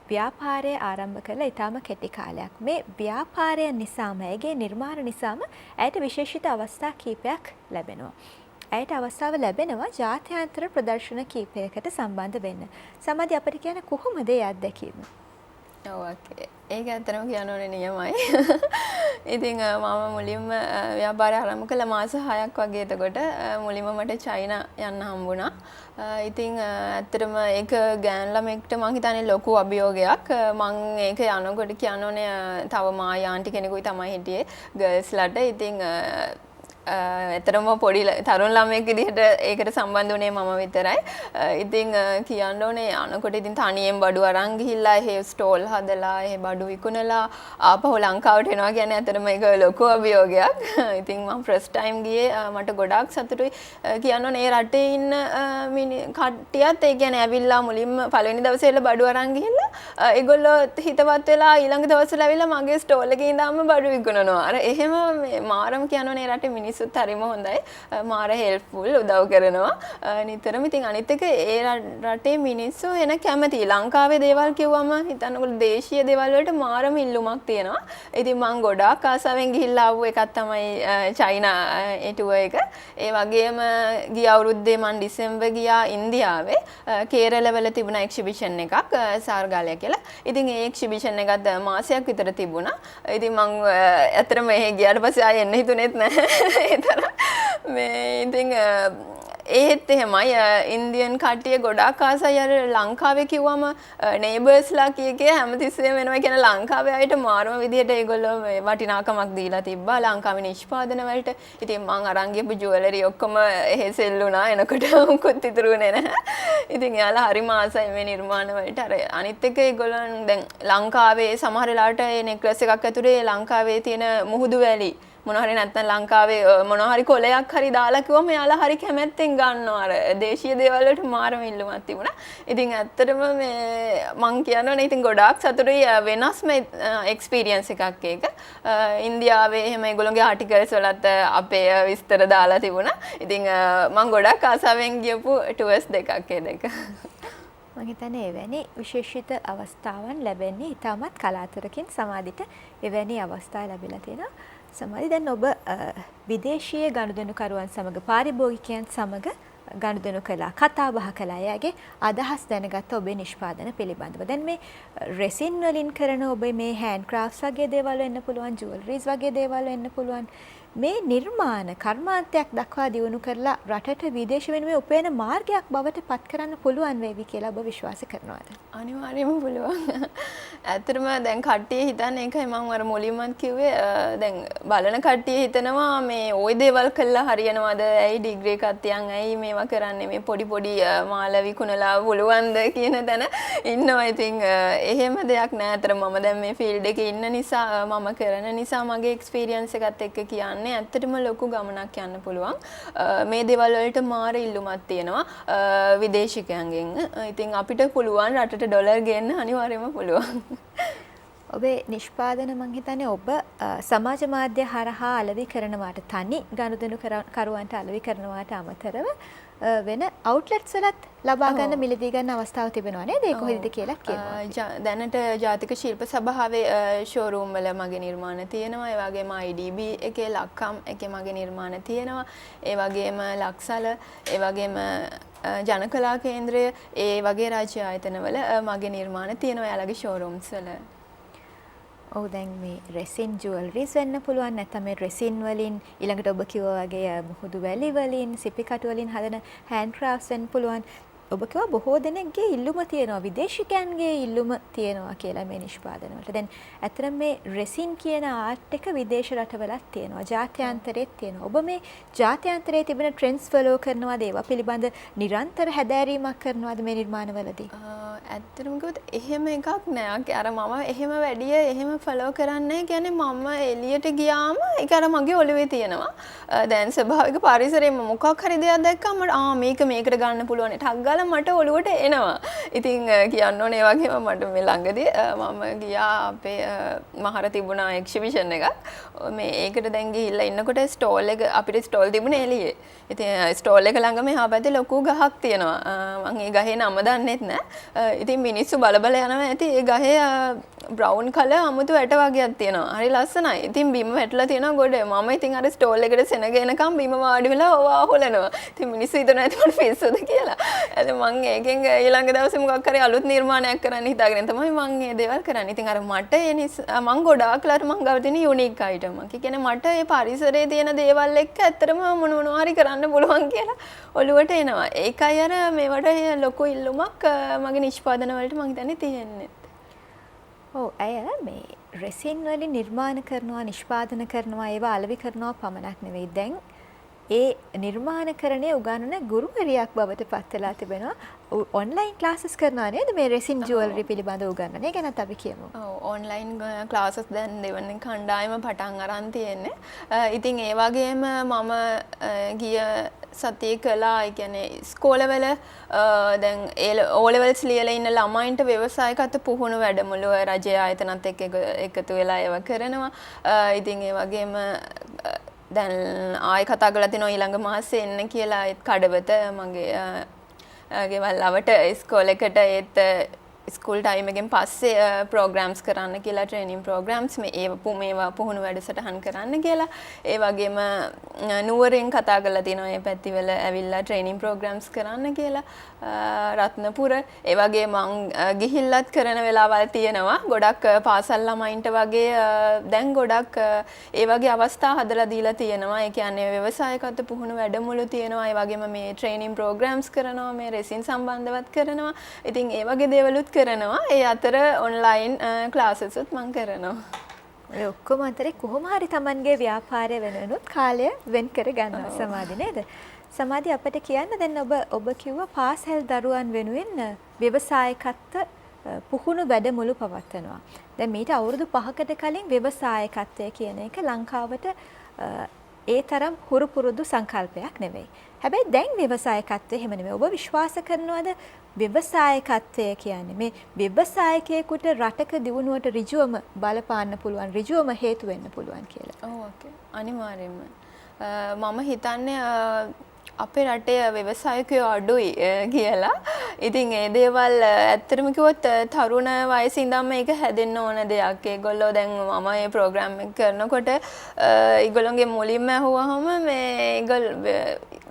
Speaker 1: ව්‍යාපාරය ආරම්භ කළ ඉතාම කෙටි කාලයක්. මේ ව්‍යාපාරය නිසාම, ඇයගේ නිර්මාණ නිසාම ඇයට විශේෂිත අවස්ථා කීපයක් ලැබෙනවා. ඇයට අවස්ථාව ලැබෙනවා ජාත්‍යන්තර ප්‍රදර්ශන කීපයකට සම්බන්ධ වෙන්න. සමාධි අපිට කියන කොහොමද ඒ අත්දැකීම?
Speaker 2: ඔව් ඒක ඇත්තටම කියන්න ඕනේ නියමයි. ඉතින් මම මුලින්ම ව්‍යාපාරය ආරම්භ කළ මාස 6ක් වගේ එතකොට මුලින්ම මට චයිනා යන්න හම්බුණා. ඉතින් ඇත්තටම ඒක ගෑන් ළමෙක්ට මං හිතන්නේ ලොකු අභියෝගයක්. මං ඒක යනකොට කියන්න ඕනේ තව මායි ආන්ටි කෙනෙකුයි තමයි හිටියේ ගර්ල්ස්ලාට. ඉතින් එතරම් පොඩි තරුණ ළමයෙක් විදිහට ඒකට සම්බන්ධ වුණේ මම විතරයි. ඉතින් කියන්න ඕනේ අනකොට ඉතින් තනියෙන් බඩු අරන් ගිහිල්ලා එහෙ ස්ටෝල් හදලා එහෙ බඩු විකුණලා ආපහු ලංකාවට එනවා කියන්නේ ඇත්තටම ඒක ලොකු අභියෝගයක්. ඉතින් මම ෆස්ට් ටයිම් ගියේ මට ගොඩාක් සතුටුයි. කියන්න ඕනේ ඒ රටේ ඉන්න කට්ටියත් ඒ කියන්නේ ඇවිල්ලා මුලින්ම පළවෙනි දවසේ ඉල්ල බඩු අරන් ගිහිල්ලා ඒගොල්ලෝ හිතවත් වෙලා ඊළඟ දවස්වල ඇවිල්ලා මගේ ස්ටෝල් එකේ ඉඳන්ම බඩු විකුණනවා. අර එහෙම මාරම කියන්න ඕනේ ඒ රටේ මිනිස්සුත් හරිම හොඳයි. මාර හෙල්ප්ෆුල් උදව් කරනවා. නිතරම ඉතින් අනිත් එක ඒ රටේ මිනිස්සු එන කැමති. ලංකාවේ දේවල් කිව්වම හිතන්නකො දේශීය දේවල් වලට මාරම ඉල්ලුමක් තියෙනවා. ඉතින් මම ගොඩාක් ආසාවෙන් ගිහිල්ලා ආපු එකක් තමයි චයිනා ඒ ටුවර් එක. ඒ වගේම ගිය අවුරුද්දේ මම ඩිසෙම්බර් ගියා ඉන්දියාවේ. කේරළ වල තිබුණ එක්සිබිෂන් එකක් සාර්ගාලය කියලා. ඉතින් ඒ එක්සිබිෂන් එකත් මාසයක් විතර තිබුණා. ඉතින් මම ඇත්තටම එහෙ ගියාට පස්සේ ආයෙ එන්න හිතුනේත් නැහැ. මේ ඉතින් ඒත් එහෙමයි ඉන්දියන් කට්ටිය ගොඩාක් ආසයි අර ලංකාවේ කිව්වම නේබර්ස්ලා කීකේ හැමතිස්සෙම වෙනවා කියන ලංකාවේ අයට මාරම විදියට ඒගොල්ලෝ වටිනාකමක් දීලා තිබ්බා ලංකාවේ නිෂ්පාදන වලට. ඉතින් මං අරන් ගියපු ජුවලරි ඔක්කොම එහෙ සෙල්ලුණා. එනකොට මුකුත් ඉතුරුනේ නැහැ. ඉතින් එයාලා හරිම ආසයි මේ නිර්මාණ වලට. අර අනිත් එක ඒගොල්ලන් දැන් ලංකාවේ සමහර වෙලාවට මේ නෙක්ලස් එකක් ඇතුලේ ලංකාවේ තියෙන මුහුදු වැලි මොනවා හරි නැත්නම් ලංකාවේ මොනවා හරි කොලයක් හරි දාලා කිව්වම එයාලා හරි කැමැත්තෙන් ගන්නවා. අර දේශීය දේවල් වලට මාරම ඉල්ලුමක් තිබුණා. ඉතින් ඇත්තටම මේ මං කියනවනේ ඉතින් ගොඩාක් සතුටුයි වෙනස්ම එක්ස්පීරියන්ස් එකක් ඒක. ඉන්දියාවේ එහෙම ඒගොල්ලෝගේ ආටිකල්ස් වලත් අපේ විස්තර දාලා තිබුණා. ඉතින් මං ගොඩාක් ආසාවෙන් ගියපු ටුවර්ස් දෙකක් ඒ දෙක.
Speaker 1: මම හිතන්නේ එවැනි විශේෂිත අවස්ථාවන් ලැබෙන්නේ ඉතාමත් කලාතුරකින්. සමාධිට එවැනි අවස්ථා ලැබිලා තියෙනවා. සමාධි දැන් ඔබ විදේශීය ගනුදෙනුකරුවන් සමග පාරිභෝගිකයන් සමග ගනුදෙනු කළා, කතා බහ කළා. එයාගේ අදහස් දැනගත්ත ඔබේ නිෂ්පාදන පිළිබඳව. දැන් මේ රෙසින් වලින් කරන ඔබේ මේ හෑන්ඩ් ක්‍රාෆ්ට්ස් වගේ දේවල් වෙන්න පුළුවන්, ජුවලරිස් වගේ දේවල් වෙන්න පුළුවන්. මේ නිර්මාණ කර්මාන්තයක් දක්වා දියුණු කරලා රටට විදේශ වෙනුවෙන් උපයන මාර්ගයක් බවට පත් කරන්න පුළුවන් වේවි කියලා ඔබ විශ්වාස කරනවද?
Speaker 2: අනිවාර්යයෙන්ම පුළුවන්. ඇත්තටම දැන් කට්ටිය හිතන්නේ ඒකයි මම අර මුලින්මත් කිව්වේ දැන් බලන කට්ටිය හිතනවා මේ ওই දේවල් කළා හරියනවද? ඇයි ඩිග්‍රී එකක් තියන් ඇයි මේවා කරන්නේ? මේ පොඩි පොඩි මාල විකුණලා පුළුවන්ද කියන තැන ඉන්නවා. ඉතින් එහෙම දෙයක් නෑ. අතර මම දැන් මේ ෆීල්ඩ් එකේ ඉන්න නිසා මම කරන නිසා මගේ එක්ස්පීරියන්ස් එකත් එක්ක කියන්න ඇත්තටම ලොකු ගමනක් යන්න පුළුවන්. මේ දේවල් වලට මාර ඉල්ලුමක් තියෙනවා විදේශිකයන්ගෙන්. ඉතින් අපිට පුළුවන් රටට ඩොලර් ගේන්න අනිවාර්යයෙන්ම පුළුවන්.
Speaker 1: ඔබේ නිෂ්පාදන මං හිතන්නේ ඔබ සමාජ මාධ්‍ය හරහා අලෙවි කරනවාට තනි ගනුදෙනු කරුවන්ට අලෙවි කරනවාට අමතරව වෙන අවුට්ලට්ස් වලත් ලබා ගන්න මිලදී ගන්න අවස්ථාව තිබෙනවා නේද? ඒක කොහෙද කියලා කියනවා.
Speaker 2: දැනට ජාතික ශිල්ප සභාවේ ෂෝරූම් වල මගේ නිර්මාණ තියෙනවා. ඒ වගේම IDB එකේ ලක්කම් එකේ මගේ නිර්මාණ තියෙනවා. ඒ වගේම ලක්සල, ඒ වගේම ජනකලා කේන්ද්‍රය, ඒ වගේ රාජ්‍ය ආයතනවල මගේ නිර්මාණ තියෙනවා. එයාලගේ ෂෝරූම්ස් වල.
Speaker 1: ඔව් දැන් මේ රෙසින් ජුවල්රීස් වෙන්න පුළුවන් නැත්නම් මේ රෙසින් වලින් ඊළඟට ඔබ කිව්වා වගේ මුහුදු වැලි වලින් සිපි කටු වලින් හදන හෑන්ඩ් ක්‍රාෆ්ට්ස් වෙන්න පුළුවන්. ඔබ කිව්වා බොහෝ දෙනෙක්ගේ ඉල්ලුම තියෙනවා විදේශිකයන්ගේ ඉල්ලුම තියෙනවා කියලා මේ නිෂ්පාදන වලට. දැන් ඇත්තටම මේ රෙසින් කියන ආර්ට් එක විදේශ රටවලත් තියෙනවා. ජාත්‍යන්තරෙත් තියෙනවා. ඔබ මේ ජාත්‍යන්තරයේ තිබෙන ට්‍රෙන්ඩ්ස් ෆලෝ කරනවාද ඒවා පිළිබඳ නිරන්තර හැදෑරීමක් කරනවාද මේ නිර්මාණවලදී?
Speaker 2: ඇත්තටම කිව්වොත් එහෙම එකක් නෑ. අර මම එහෙම වැඩිය එහෙම ෆලෝ කරන්නේ කියන්නේ මම එළියට ගියාම ඒක අර මගේ ඔළුවේ තියෙනවා. දැන් ස්වභාවික පරිසරයේ මොකක් හරි දෙයක් දැක්කම මේක මේකට ගන්න පුළුවන්. ටක් ගාලා මට ඔළුවට එනවා. ඉතින් කියන්න ඕනේ ඒ වගේම මට මේ ළඟදී මම ගියා අපේ මහර තිබුණා එක්සිබිෂන් එකක්. මේ ඒකට දැන් ගිහිල්ලා ඉන්නකොට ස්ටෝල් එක අපිට ස්ටෝල් තිබුණේ එළියේ. ඉතින් ස්ටෝල් එක ළඟ මෙහා පැත්තේ ලොකු ගහක් තියෙනවා. මම ඒ ගහේ නම දන්නෙත් නෑ. ඉතින් මිනිස්සු බල යනවා ඇති ඒ ගහේ බ්‍රවුන් කලර් අමුතු වැට වගේක් තියෙනවා. හරි ලස්සනයි. ඉතින් බිම වැටලා තියෙනවා ගොඩ. මම ඉතින් අර ස්ටෝල් එකට සෙනග එනකම් බිම වාඩි වෙලා ඕවා අහුලනවා. ඉතින් මිනිස්සු හිතනවා ඇති මට පිස්සුද කියලා. එතකොට මම ඒකෙන් ඊළඟ දවසේ මොකක් හරි අලුත් නිර්මාණයක් කරන්න හිතාගෙන තමයි මම මේ දේවල් කරන්නේ. ඉතින් අර මට මම ගොඩාක් ලාට මම ගාව තියෙන යුනික් අයිටම්. ඒ කියන්නේ මට මේ පරිසරයේ තියෙන දේවල් එක්ක ඇත්තටම මොනවා හරි කරන්න පුළුවන් කියලා ඔළුවට එනවා. ඒකයි අර මේවට ලොකු ඉල්ලුමක් මගේ නිෂ්පාදන වලට මම හිතන්නේ තියෙන්නේ.
Speaker 1: ඔව් අය මේ රෙසින් වලින් නිර්මාණ කරනවා නිෂ්පාදන කරනවා ඒවා අලෙවි කරනවා පමණක් නෙවෙයි. දැන් ඒ නිර්මාණකරණය උගන්වන ගුරුවරියක් බවට පත් වෙලා තිබෙනවා. ඔන්ලයින් ක්ලාසස් කරනවා නේද මේ රෙසින් ජුවලරි පිළිබඳව උගන්වන. ඒ ගැනත් අපි කියමු.
Speaker 2: ඔව් ඔන්ලයින් ක්ලාසස් දැන් දෙවන කණ්ඩායම පටන් අරන් තියෙන්නේ. ඉතින් ඒ වගේම මම ගිය සතියේ කළා. ඒ කියන්නේ ඉස්කෝලවල දැන් O levels ලියලා ඉන්න ළමයින්ට ව්‍යවසායගත පුහුණු වැඩමුළු රජයේ ආයතනත් එක්ක එකතු වෙලා ඒවා කරනවා. ඉතින් ඒ වගේම දැන් ආයෙ කතා කරලා තිනවා ඊළඟ මාසේ එන්න කියලා ඒත් කඩවත මගේ ගෙවල් අවට ඉස්කෝලේකට ඒත් ස්කූල් ටයිම් එකෙන් පස්සේ ප්‍රෝග්‍රෑම්ස් කරන්න කියලා ට්‍රේනින් ප්‍රෝග්‍රෑම්ස් මේවා පුහුණු වැඩසටහන් කරන්න කියලා. ඒ වගේම නුවරින් කතා කරලා තිනවා මේ පැතිවල ඇවිල්ලා ට්‍රේනින් ප්‍රෝග්‍රෑම්ස් කරන්න කියලා. රත්නපුර ඒ වගේ මං ගිහිල්ලත් කරන වෙලාවල් තියෙනවා. ගොඩක් පාසල් ළමයින්ට වගේ දැන් ගොඩක් ඒ වගේ අවස්ථා හදලා දීලා තියෙනවා. ඒ කියන්නේ ව්‍යවසායගත පුහුණු වැඩමුළු තියෙනවා. ඒ වගේම මේ ට්‍රේනින් ප්‍රෝග්‍රෑම්ස් කරනවා. මේ රෙසින් සම්බන්ධවත් කරනවා. ඉතින් ඒ වගේ දේවලුත් කරනවා. ඒ අතර ඔන්ලයින් ක්ලාසස් උත් මම කරනවා.
Speaker 1: ඔය ඔක්කොම අතරේ කොහොම හරි Tamanගේ ව්‍යාපාරය වෙනුනොත් කාලය වෙන් කර ගන්නවා සමාධි නේද? සමාධි අපිට කියන්න දැන් ඔබ කිව්වා පාසල් දරුවන් වෙනුවෙන් ව්‍යවසායකත්ව පුහුණු වැඩමුළු පවත්වනවා. දැන් මීට අවුරුදු 5කට කලින් ව්‍යවසායකත්වය කියන එක ලංකාවට ඒ තරම් හුරු පුරුදු සංකල්පයක් නෙවෙයි. හැබැයි දැන් ව්‍යවසායකත්වය එහෙම නෙවෙයි. ඔබ විශ්වාස කරනවද ව්‍යවසායකත්වය කියන්නේ මේ ව්‍යවසායකයෙකුට රටක දියුණුවට ඍජුවම බලපාන්න පුළුවන් ඍජුවම හේතු වෙන්න පුළුවන් කියලා?
Speaker 2: ඔව් ඕකේ. අනිවාර්යයෙන්ම. මම හිතන්නේ අපේ රටේ ව්‍යවසායකයෝ අඩුයි කියලා. ඉතින් ඒ දේවල් ඇත්තටම කිව්වොත් තරුණ වයසේ ඉඳන්ම මේක හැදෙන්න ඕන දෙයක්. ඒගොල්ලෝ දැන් මම මේ ප්‍රෝග්‍රෑම් එක කරනකොට ඒගොල්ලෝගේ මුලින්ම අහුවාම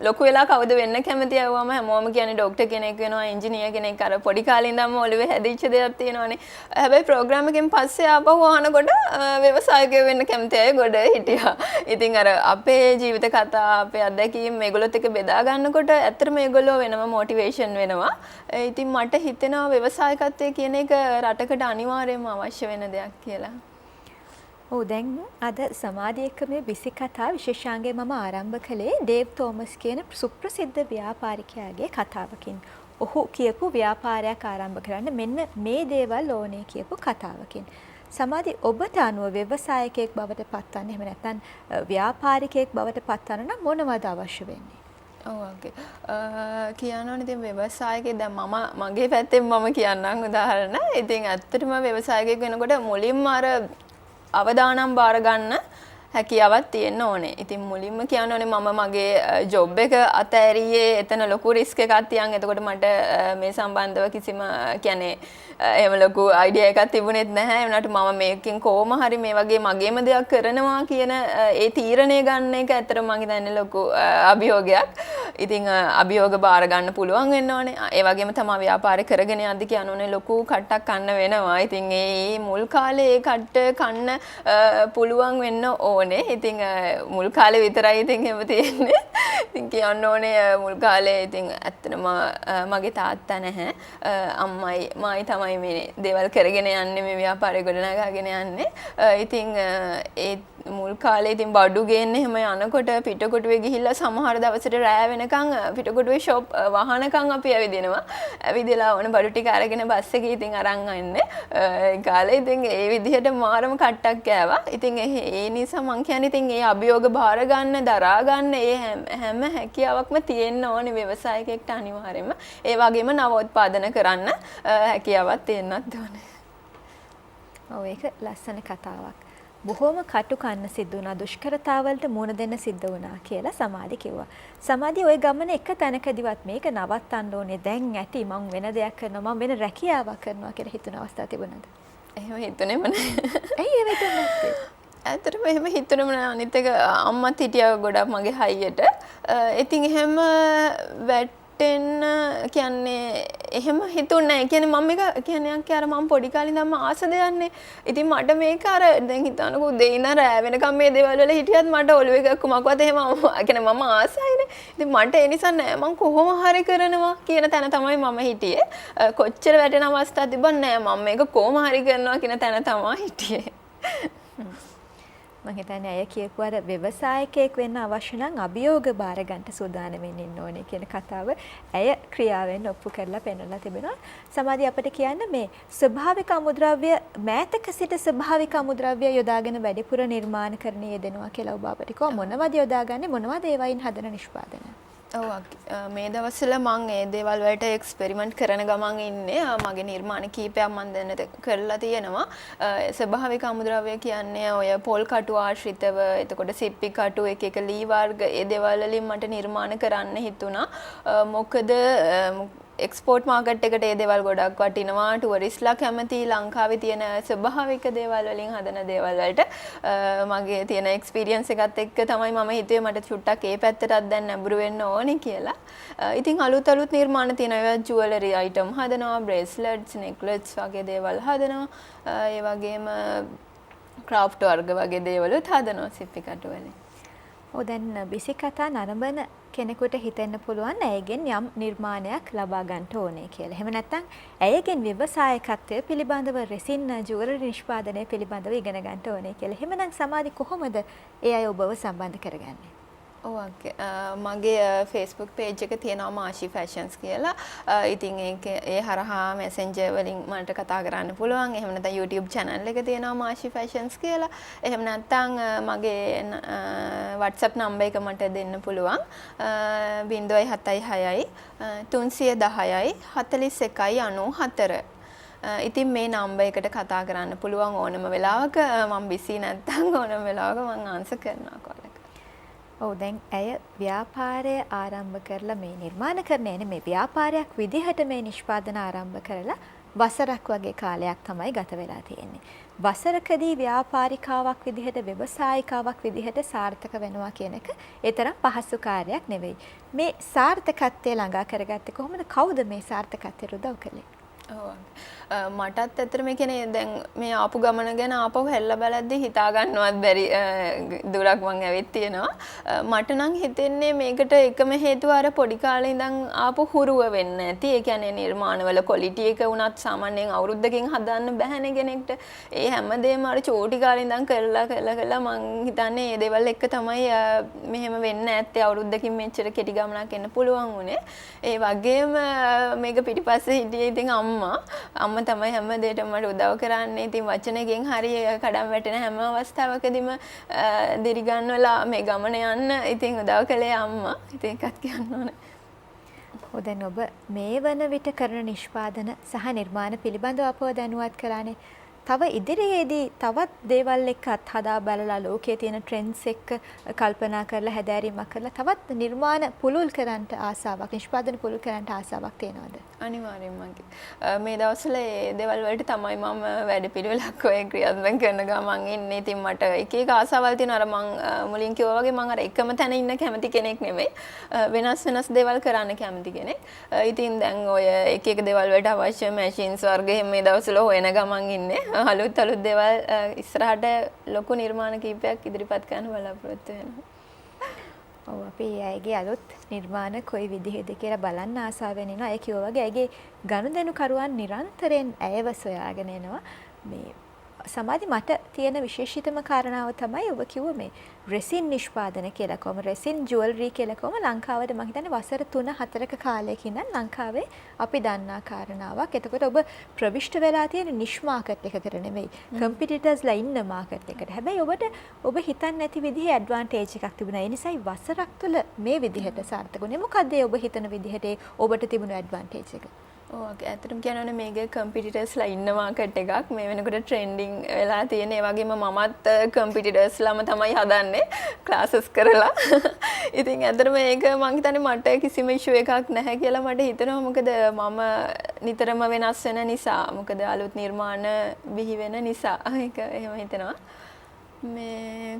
Speaker 2: ලොකු වෙලා කවුද වෙන්න කැමති අහුවාම හැමෝම කියන්නේ ડોක්ටර් කෙනෙක් වෙනවා, ඉංජිනේර් කෙනෙක්. අර පොඩි කාලේ ඉඳන්ම ඔළුවේ හැදිච්ච දෙයක් තියෙනවානේ. හැබැයි ප්‍රෝග්‍රෑම් එකෙන් පස්සේ ආපහු අහනකොට ව්‍යවසායකයෝ වෙන්න කැමති අය ගොඩ හිටියා. ඉතින් අර අපේ ජීවිත කතා, අපේ අත්දැකීම් මේගොල්ලොත් එක්ක බෙදා ගන්නකොට ඇත්තටම මේගොල්ලෝ වෙනම මොටිවේෂන් වෙනවා. ඉතින් මට හිතෙනවා ව්‍යවසායකත්වය කියන එක රටකට අනිවාර්යයෙන්ම අවශ්‍ය වෙන දෙයක් කියලා.
Speaker 1: ඔව් දැන් අද සමාධිය එක්ක මේ විසි කතා විශේෂාංගය මම ආරම්භ කළේ ඩේව් තෝමස් කියන සුප්‍රසිද්ධ ව්‍යාපාරිකයාගේ කතාවකින්. ඔහු කියපු ව්‍යාපාරයක් ආරම්භ කරන්න මෙන්න මේ දේවල් ඕනේ කියපු කතාවකින්. සමාධි ඔබට අනුව ව්‍යවසායකයෙක් බවට පත්වන්න එහෙම නැත්නම් ව්‍යාපාරිකයෙක් බවට පත්වන්න නම් මොනවද අවශ්‍ය වෙන්නේ?
Speaker 2: ඔව් ඕකේ. කියනවනේ ඉතින් ව්‍යවසායකයෙක් දැන් මගේ පැත්තෙන් මම කියන්නම් උදාහරණ. ඉතින් ඇත්තටම ව්‍යවසායකයෙක් වෙනකොට මුලින්ම අර අවදානම් බාර ගන්න හැකියාවක් තියෙන්න ඕනේ. ඉතින් මුලින්ම කියන්න ඕනේ මම මගේ ජොබ් එක අතෑරියේ එතන ලොකු රිස්ක් එකක් තියන්. එතකොට මට මේ සම්බන්ධව කිසිම කියන්නේ එහෙම ලොකු අයිඩියා එකක් තිබුණෙත් නැහැ. ඒ වුණාට මම මේකෙන් කොහොම හරි මේ වගේ මගේම දෙයක් කරනවා කියන ඒ තීරණය ගන්න එක ඇත්තටම මම හිතන්නේ ලොකු අභියෝගයක්. ඉතින් අභියෝග බාර ගන්න පුළුවන් වෙන්න ඕනේ. ඒ වගේම තමයි ව්‍යාපාරේ කරගෙන යද්දි කියන්න ඕනේ ලොකු කට්ටක් කන්න වෙනවා. ඉතින් ඒ මුල් කාලේ ඒ කට්ට කන්න පුළුවන් වෙන්න ඕනේ. ඉතින් මුල් කාලේ විතරයි ඉතින් එහෙම තියෙන්නේ. ඉතින් කියන්න ඕනේ මුල් කාලේ ඉතින් ඇත්තටම මගේ තාත්තා නැහැ. අම්මයි මායි තමයි මේ දේවල් කරගෙන යන්නේ මේ ව්‍යාපාරේ ගොඩනගාගෙන යන්නේ. ඉතින් ඒ මුල් කාලේ ඉතින් බඩු ගේන්න එහෙම යනකොට පිටකොටුවේ ගිහිල්ලා සමහර දවසට රෑ වෙනකන් පිටකොටුවේ ෂොප් වහනකන් අපි ඇවිදිනවා. ඇවිදලා ඕන බඩු ටික අරගෙන බස් එකේ ඉතින් අරන් යන්නේ. ඒ කාලේ ඉතින් ඒ විදිහට මාරම කට්ටක් කෑවා. ඉතින් ඒ නිසා මං කියන්නේ ඉතින් ඒ අභියෝග බාර ගන්න, දරා ගන්න ඒ හැම හැකියාවක්ම තියෙන්න ඕනේ ව්‍යවසායකයෙක්ට අනිවාර්යයෙන්ම. ඒ වගේම නවෝත්පාදන කරන්න හැකියාවක් තියෙන්නත් ඕනේ.
Speaker 1: ඔව් ඒක ලස්සන කතාවක්. බොහොම කටු කන්න සිද්ධ වුණා, දුෂ්කරතාවලට මුහුණ දෙන්න සිද්ධ වුණා කියලා සමාධි කිව්වා. සමාධි ওই ගමන එක තැනකදීවත් මේක නවත්තන්න ඕනේ. දැන් ඇති මං වෙන දෙයක් කරනවා, මං වෙන රැකියාවක් කරනවා කියලා හිතුන අවස්ථා තිබුණාද?
Speaker 2: එහෙම හිතුනේම නැහැ.
Speaker 1: ඇයි එහෙම හිතුනේ නැත්තේ?
Speaker 2: ඇත්තටම එහෙම හිතුනේම නැහැ. අනිත් එක අම්මත් හිටියා ගොඩක් මගේ හයියට. ඉතින් එහෙම වැටෙන්න කියන්නේ එහෙම හිතුන්නේ නැහැ. කියන්නේ මම මේක කියන්නේ අර මම පොඩි කාලේ ඉඳන්ම ආස දෙයන්නේ. ඉතින් මට මේක අර දැන් හිතනකො දෙයි ඉඳන් රෑ වෙනකම් මේ දේවල් වල හිටියත් මට ඔළුවේ එකක් මොකක්වත් එහෙම කියන්නේ මම ආසයිනේ. ඉතින් මට ඒ නිසා නෑ මම කොහොම හරි කරනවා කියන තැන තමයි මම හිටියේ. කොච්චර වැටෙන අවස්ථා තිබුණේ නෑ මම මේක කොහොම හරි කරනවා කියන තැන තමයි හිටියේ.
Speaker 1: මම හිතන්නේ අය කියපු අර ව්‍යවසායකයෙක් වෙන්න අවශ්‍ය නම් අභියෝග බාර ගන්න සූදානම් වෙන්න ඉන්න ඕනේ කියන කතාව ඇය ක්‍රියාවෙන් ඔප්පු කරලා පෙන්වලා තිබෙනවා. සමාධිය අපිට කියන්න මේ ස්වභාවික අමුද්‍රව්‍ය මෑතක සිට ස්වභාවික අමුද්‍රව්‍ය යොදාගෙන වැඩිපුර නිර්මාණ කරන්න යෙදෙනවා කියලා ඔබ අපිට කිව්වා. මොනවද යොදාගන්නේ? මොනවද ඒවයින් හදන නිෂ්පාදන?
Speaker 2: ඔව් මේ දවස්වල මම ඒ දේවල් වලට එක්ස්පෙරිමන්ට් කරන ගමන් ඉන්නේ. මගේ නිර්මාණ කීපයක් මම දැනට කරලා තියෙනවා. ස්වභාවික අමුද්‍රව්‍ය කියන්නේ ඔය පොල් කටු ආශ්‍රිතව, එතකොට සිප්පි කටු එක එක ලී වර්ග ඒ දේවල් වලින් මට නිර්මාණ කරන්න හිතුණා. මොකද එක්ස්පෝර්ට් මාකට් එකට ඒ දේවල් ගොඩක් වටිනවා. ටුවරිස්ට්ලා කැමති ලංකාවේ තියෙන ස්වභාවික දේවල් වලින් හදන දේවල් වලට මගේ තියෙන එක්ස්පීරියන්ස් එකත් එක්ක තමයි මම හිතුවේ මට චුට්ටක් ඒ පැත්තටත් දැන් නැඹුරු වෙන්න ඕනේ කියලා. ඉතින් අලුත් නිර්මාණ තියෙනවා. ජුවලරි අයිටම් හදනවා, බ්‍රේස්ලට්ස්, නෙක්ලට්ස් වගේ දේවල් හදනවා. ඒ වගේම ක්‍රාෆ්ට් වර්ග වගේ දේවලුත් හදනවා සිප්පි කටු වලින්.
Speaker 1: ඔව් දැන් බිසි කතා නරඹන කෙනෙකුට හිතෙන්න පුළුවන් ඇයගෙන් යම් නිර්මාණයක් ලබා ගන්න ඕනේ කියලා. එහෙම නැත්නම් ඇයගෙන් ව්‍යවසායකත්වය පිළිබඳව රෙසින් ජුවලරි නිෂ්පාදනය පිළිබඳව ඉගෙන ගන්න ඕනේ කියලා. එහෙමනම් සමාධි කොහොමද ඒ අය ඔබව සම්බන්ධ කරගන්නේ?
Speaker 2: මගේ Facebook page එක තියෙනවා මාෂි ෆැෂන්ස් කියලා. ඉතින් ඒ හරහා Messenger වලින් මට කතා කරන්න පුළුවන්. එහෙම නැත්නම් YouTube channel එක තියෙනවා මාෂි ෆැෂන්ස් කියලා. එහෙම නැත්නම් මගේ WhatsApp number එක මට දෙන්න පුළුවන්. 076 310යි 41යි 94. ඉතින් මේ නම්බර් එකට කතා කරන්න පුළුවන් ඕනම වෙලාවක. මම බිසි නැත්නම් ඕනම වෙලාවක මම ආන්සර් කරනවා කෝල් එක.
Speaker 1: ඔව් දැන් ඇය ව්‍යාපාරය ආරම්භ කරලා මේ නිර්මාණ කරන්නේ මේ ව්‍යාපාරයක් විදිහට මේ නිෂ්පාදන ආරම්භ කරලා වසරක් වගේ කාලයක් තමයි ගත වෙලා තියෙන්නේ. වසරකදී ව්‍යාපාරිකාවක් විදිහට ව්‍යවසායිකාවක් විදිහට සාර්ථක වෙනවා කියන එක ඒ තරම් පහසු කාර්යයක් නෙවෙයි. මේ සාර්ථකත්වය ළඟා කරගත්තේ කොහොමද? කවුද මේ සාර්ථකත්වයට උදව් කළේ?
Speaker 2: මටත් ඇත්තට මේ කියන්නේ දැන් මේ ආපු ගමන ගැන ආපහු හැල්ලා බලද්දී හිතා ගන්නවත් බැරි දුරක් මං ඇවිත් තියෙනවා. මට නම් හිතෙන්නේ මේකට එකම හේතුව අර පොඩි කාලේ ඉඳන් ආපු හුරුව වෙන්න ඇති. ඒ කියන්නේ නිර්මාණවල ක්වොලිටි එක වුණත් සාමාන්‍යයෙන් අවුරුද්දකින් හදන්න බැහැනේ කෙනෙක්ට. ඒ හැමදේම අර චෝටි කාලේ ඉඳන් කරලා මං හිතන්නේ මේ දේවල් එක තමයි මෙහෙම වෙන්න ඇත්තේ. අවුරුද්දකින් මෙච්චර කෙටි ගමනක් එන්න පුළුවන් උනේ. ඒ වගේම මේක පිටිපස්සේ හිටියේ ඉතින් අම්මා තමයි හැම දෙයකටම මට උදව් කරන්නේ. ඉතින් වචනකින් හරි කඩම් වැටෙන හැම අවස්ථාවකදීම දිරි ගන්නවලා මේ ගමන යන්න ඉතින් උදව් කළේ අම්මා. ඉතින් ඒකත් කියන්න ඕනේ.
Speaker 1: දැන් ඔබ මේ වන විට කරන නිෂ්පාදන සහ නිර්මාණ පිළිබඳව අපව දැනුවත් කරානේ. තව ඉදිරියේදී තවත් දේවල් එක්ක අත්හදා බලලා ලෝකයේ තියෙන ට්‍රෙන්ඩ්ස් එක්ක කල්පනා කරලා හැදෑරීමක් කරලා තවත් නිර්මාණ පුළුල් කරන්නට ආසාවක් නිෂ්පාදන පුළුල් කරන්නට ආසාවක් තියෙනවද?
Speaker 2: අනිවාර්යෙන්ම මේ දවස්වල ඒ දේවල් වලට තමයි මම වැඩපිළිවෙලක් ඔය ක්‍රියාත්මක කරන ගමන් ඉන්නේ. ඉතින් මට එක එක ආසාවල් තියෙනවා. අර මං මුලින් කිව්වා වගේ මං අර එකම තැන ඉන්න කැමති කෙනෙක් නෙමෙයි. වෙනස් දේවල් කරන්න කැමති කෙනෙක්. ඉතින් දැන් ඔය එක එක දේවල් වලට අවශ්‍ය මැෂින්ස් වර්ග මේ දවස්වල හොයන ගමන් ඉන්නේ. අලුත් දේවල් ඉස්සරහට ලොකු නිර්මාණ කීපයක් ඉදිරිපත් කරන්න බලාපොරොත්තු වෙනවා.
Speaker 1: ඔව් අපි ඇයගේ අලුත් නිර්මාණ කොයි විදිහේද කියලා බලන්න ආසාවෙන් ඉනවා. ඒ කිව්වා වගේ ඇයගේ ගනුදෙනු කරුවන් නිරන්තරයෙන් ඇයව සොයාගෙන එනවා. මේ සමාධි මට තියෙන විශේෂිතම කාරණාව තමයි ඔබ කිව්ව මේ රෙසින් නිෂ්පාදන කියලා කොහොම රෙසින් ජුවල්රි කියලා කොහොම ලංකාවට මම හිතන්නේ වසර 3-4ක කාලයකින් නම් ලංකාවේ අපි දන්නා කාරණාවක්. එතකොට ඔබ ප්‍රවිෂ්ඨ වෙලා තියෙන නිෂ් මාකට් එකකට නෙමෙයි කම්පිටිටර්ස්ලා ඉන්න මාකට් එකට. හැබැයි ඔබ හිතන්නේ නැති විදිහේ ඇඩ්වාන්ටේජ් එකක් තිබුණා. ඒ නිසායි වසරක් තුළ මේ විදිහට සාර්ථක වුණේ. මොකද්ද ඔබ හිතන විදිහට ඔබට තිබුණු ඇඩ්වාන්ටේජ් එක?
Speaker 2: ඇත්තටම කියනවනේ මේක කම්පිටිටර්ස්ලා ඉන්න මාකට් එකක්. මේ වෙනකොට ට්‍රෙන්ඩින් වෙලා තියෙන. ඒ වගේම මමත් කම්පිටිටර්ස්ලාම තමයි හදන්නේ ක්ලාසස් කරලා. ඉතින් ඇත්තටම මේක මං හිතන්නේ මට කිසිම ඉෂුව එකක් නැහැ කියලා මට හිතෙනවා. මොකද මම නිතරම වෙනස් වෙන නිසා. මොකද අලුත් නිර්මාණ බිහි වෙන නිසා. ඒක එහෙම හිතෙනවා. මේ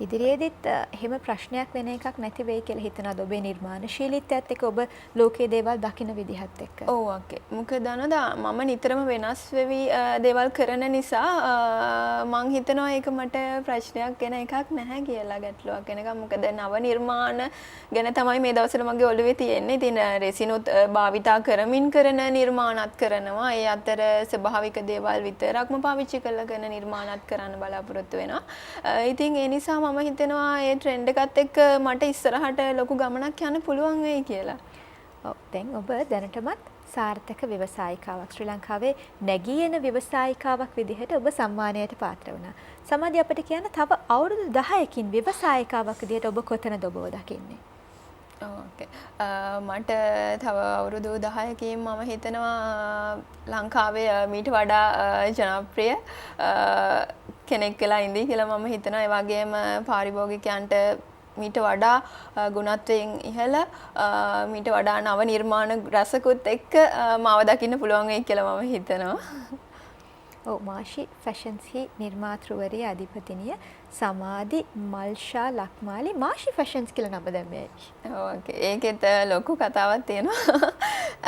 Speaker 1: ඉදිරියේදීත් එහෙම ප්‍රශ්නයක් වෙන එකක් නැති වෙයි කියලා හිතනවාද ඔබේ නිර්මාණශීලීත්වයත් එක්ක ඔබ ලෝකයේ දේවල් දකින විදිහත් එක්ක?
Speaker 2: ඔව් ඔකේ. මොකද මම නිතරම වෙනස් වෙවි දේවල් කරන නිසා මං හිතනවා ඒක මට ප්‍රශ්නයක් වෙන එකක් නැහැ කියලා ගැටලුවක් වෙන එකක්. මොකද නව නිර්මාණ ගැන තමයි මේ දවස්වල මගේ ඔළුවේ තියෙන්නේ. ඉතින් රෙසිනුත් භාවිතා කරමින් කරන නිර්මාණත් කරනවා. ඒ අතර ස්වභාවික දේවල් විතරක්ම පාවිච්චි කරලා කරන නිර්මාණත් කරන්න බලාපොරොත්තු වෙනවා. ඉතින් ඒ නිසා මම හිතනවා ඒ ට්‍රෙන්ඩ් එකත් එක්ක මට ඉස්සරහට ලොකු ගමනක් යන්න පුළුවන් වෙයි කියලා.
Speaker 1: ඔව් දැන් ඔබ දැනටමත් සාර්ථක ව්‍යවසායිකාවක් ශ්‍රී ලංකාවේ නැගී එන ව්‍යවසායිකාවක් විදිහට ඔබ සම්මානයට පාත්‍ර වුණා. සමාධිය අපිට කියන්න තව අවුරුදු 10කින් ව්‍යවසායිකාවක් විදිහට ඔබ කොතනද ඔබව දකින්නේ?
Speaker 2: මට තව අවුරුදු 10කින් මම හිතනවා ලංකාවේ මීට වඩා ජනප්‍රිය කෙනෙක් වෙලා ඉඳී කියලා මම හිතනවා. ඒ වගේම පාරිභෝගිකයන්ට මීට වඩා ගුණත්වයෙන් ඉහළ මීට වඩා නව නිර්මාණ රසකුත් එක්ක මාව දකින්න පුළුවන් වෙයි කියලා මම හිතනවා.
Speaker 1: ඔව් මාෂි ෆැෂන්ස්හි නිර්මාතෘවරිය අධිපතිනිය සමාධි මල්ෂා ලක්මාලි මාෂි ෆැෂන්ස් කියලා නම දැම්මේ.
Speaker 2: ඕකේ. ඒකෙත් ලොකු කතාවක් තියෙනවා.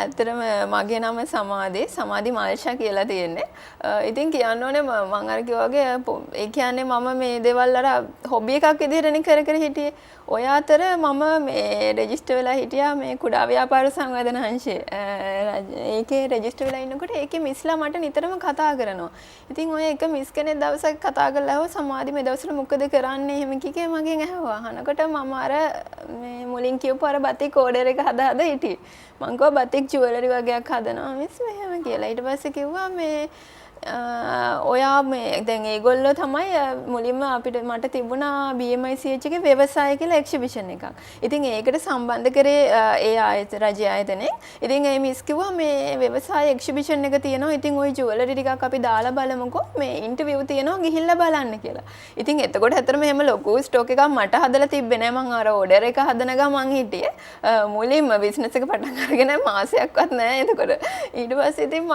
Speaker 2: ඇත්තටම මගේ නම සමාධි මල්ෂා කියලා තියෙන්නේ. ඉතින් කියන්න ඕනේ මම අර කිව්වා වගේ ඒ කියන්නේ මම මේ දේවල් අර හොබි එකක් විදිහටනේ කර හිටියේ. ඔය අතර මම මේ රෙජිස්ටර් වෙලා හිටියා මේ කුඩා ව්‍යාපාර සංවර්ධන අංශයේ. ඒකේ රෙජිස්ටර් වෙලා ඉන්නකොට ඒකේ මිස්ලා මට නිතරම කතා කරනවා. ඉතින් ඔය එක මිස් කෙනෙක් දවසක් කතා කරලා ආව සමාධි මේ දවස්වල මොකද කරන්නේ එහෙම කිකේ මගෙන් ඇහුවා. අහනකොට මම අර මේ මුලින් කියපු අර බතික් ඕඩර් එක හදා හිටියේ. මං කිව්වා බතික් ජුවලරි වගේක් හදනවා මිස් මෙහෙම කියලා. ඊට පස්සේ කිව්වා මේ ඔයා මේ දැන් ඒගොල්ලෝ තමයි මුලින්ම මට තිබුණා BMICH එකේ ව්‍යවසාය කියලා එක්සිබිෂන් එකක්. ඉතින් ඒකට සම්බන්ධ කරේ ඒ රජයේ ආයතනයේ. ඉතින් ඒ මිස් කිව්වා මේ ව්‍යවසාය එක්සිබිෂන් එක තියෙනවා. ඉතින් ওই ජුවලරි ටිකක් අපි දාලා බලමුකෝ. මේ ඉන්ටර්විව් තියෙනවා ගිහිල්ලා බලන්න කියලා. ඉතින් එතකොට ඇත්තටම එහෙම ලොකු ස්ටොක් එකක් මට හදලා තිබ්බේ නෑ. මං අර ඕඩර් එක හදන ගමන් හිටියේ. මුලින්ම බිස්නස් එක පටන් අරගෙන මාසයක්වත් නෑ. එතකොට ඊට පස්සේ ඉතින්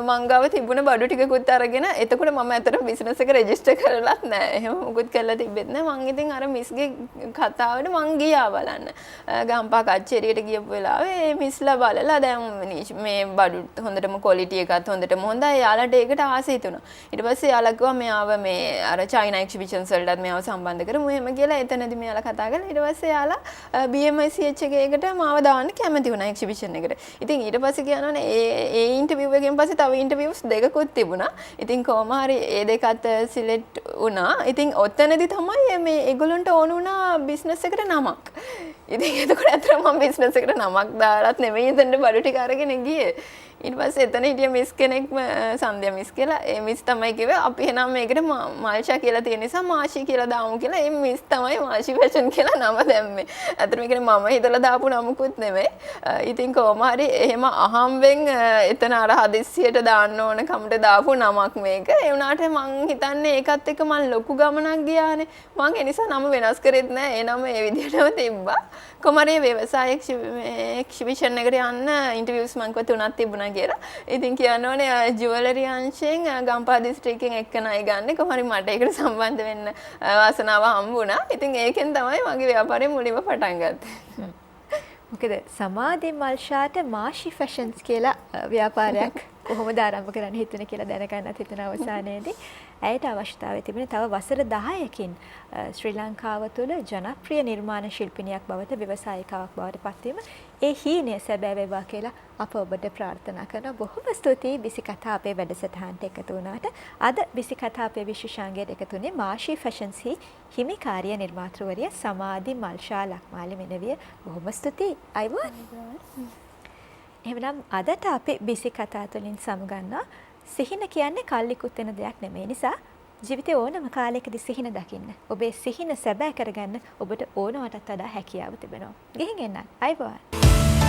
Speaker 2: මං ගාව තිබුණ බඩු ටික අරගෙන එතකොට මම ඇත්තට බිස්නස් එක රෙජිස්ටර් කරලත් නැහැ. එහෙම මුකුත් කරලා තිබෙත් නැහැ. මං ඉතින් අර මිස්ගේ කතාවට මං ගියා බලන්න. ගම්පහ කච්චේරියට ගියපු වෙලාවේ මිස්ලා බලලා දැන් මේ බඩු හොඳටම ක්වොලිටි එකත් හොඳටම හොඳයි. යාළුවට ඒකට ආසයි තුණා. ඊට පස්සේ යාළුවා කිව්වා මෙයාව මේ අර චයිනා එක්සිබිෂන්ස් වලටත් මෙයාව සම්බන්ධ කරමු. එහෙම කියලා එතනදී මෙයාලා කතා කරලා ඊට පස්සේ යාළුවා BMICH එකේකට මාව දාන්න කැමති වුණා එක්සිබිෂන් එකට. ඉතින් ඊට පස්සේ කියනවනේ ඒ ඉන්ටර්විව් එකෙන් පස්සේ තව ඉන්ටර්විව්ස් දෙකකුත් තිබුණා. ඉතින් කොහොම හරි ඒ දෙකත් සිලෙක්ට් වුණා. ඉතින් ඔතනදී තමයි මේ ඒගොල්ලන්ට ඕන වුණා බිස්නස් එකට නමක්. ඉතින් එතකොට අතර මම බිස්නස් එකට නමක් දාලත් නෙමෙයි එතනට බඩු ටික අරගෙන ගියේ. ඊට පස්සේ එතන හිටිය මිස් කෙනෙක්ම සන්ධ්‍යා මිස් කියලා ඒ මිස් තමයි කිව්වේ අපි එහෙනම් මේකට මාල්ෂා කියලා තියෙන නිසා මාෂි කියලා දාමු කියලා. ඒ මිස් තමයි මාෂි ෆැෂන් කියලා නම දැම්මේ. අතන මේකනේ මම හිතලා දාපු නමකුත් නෙමෙයි. ඉතින් කොහොම හරි එහෙම අහම්බෙන් එතන අර හදිස්සියට දාන්න ඕන කමට දාපු නමක් මේක. ඒ වුණාට මං හිතන්නේ ඒකත් එක්ක මං ලොකු ගමනක් ගියානේ. මං ඒ නිසා නම වෙනස් කරෙත් නෑ. ඒ නම ඒ විදිහටම තිබ්බා. කොහමරි ව්‍යවසාය එක්සිබිෂන් එකට යන්න ඉන්ටර්විව්ස් මං කො තුනක් තිබුණා කියලා. ඉතින් කියන්න ඕනේ ජුවලරි අංශයෙන් ගම්පහ දිස්ත්‍රික්කයෙන් එක්කනයි ගන්න. කොහමරි මට ඒකට සම්බන්ධ වෙන්න වාසනාව හම්බුණා. ඉතින් ඒකෙන් තමයි මගේ ව්‍යාපාරය මුලින්ම පටන් ගත්තේ.
Speaker 1: මොකද සමාධි මල්ෂාට මාෂි ෆැෂන්ස් කියලා ව්‍යාපාරයක් කොහොමද ආරම්භ කරන්න හිතුනේ කියලා දැනගන්නත් හිතන අවසානයේදී ඇයට අවශ්‍යතාවය තිබුණේ තව වසර 10කින් ශ්‍රී ලංකාව තුළ ජනප්‍රිය නිර්මාණ ශිල්පිනියක් බවට ව්‍යවසායිකාවක් බවට පත්වීම ඒ හීනය සැබෑ වේවා කියලා අප ඔබට ප්‍රාර්ථනා කරනවා. බොහොම ස්තුතියි බිසි කතා අපේ වැඩසටහනට එකතු වුණාට. අද බිසි කතා අපේ විශේෂාංගයට එකතු වුණේ මාෂි ෆැෂන්ස්හි හිමිකාරිය නිර්මාතෘවරිය සමාධි මල්ෂා ලක්මාලි මෙනවිය. බොහොම ස්තුතියි. අයුබෝවන්. එහෙනම් අදට අපි බිසි කතා තුළින් සමුගන්නවා. සිහින කියන්නේ කල්ලිකුත් වෙන දෙයක් නෙමෙයි. නිසා ජීවිතේ ඕනම කාලයකදී සිහින දකින්න. ඔබේ සිහින සැබෑ කරගන්න ඔබට ඕනවටත් වඩා හැකියාව තිබෙනවා. ගිහින් එන්න. අයුබෝවන්.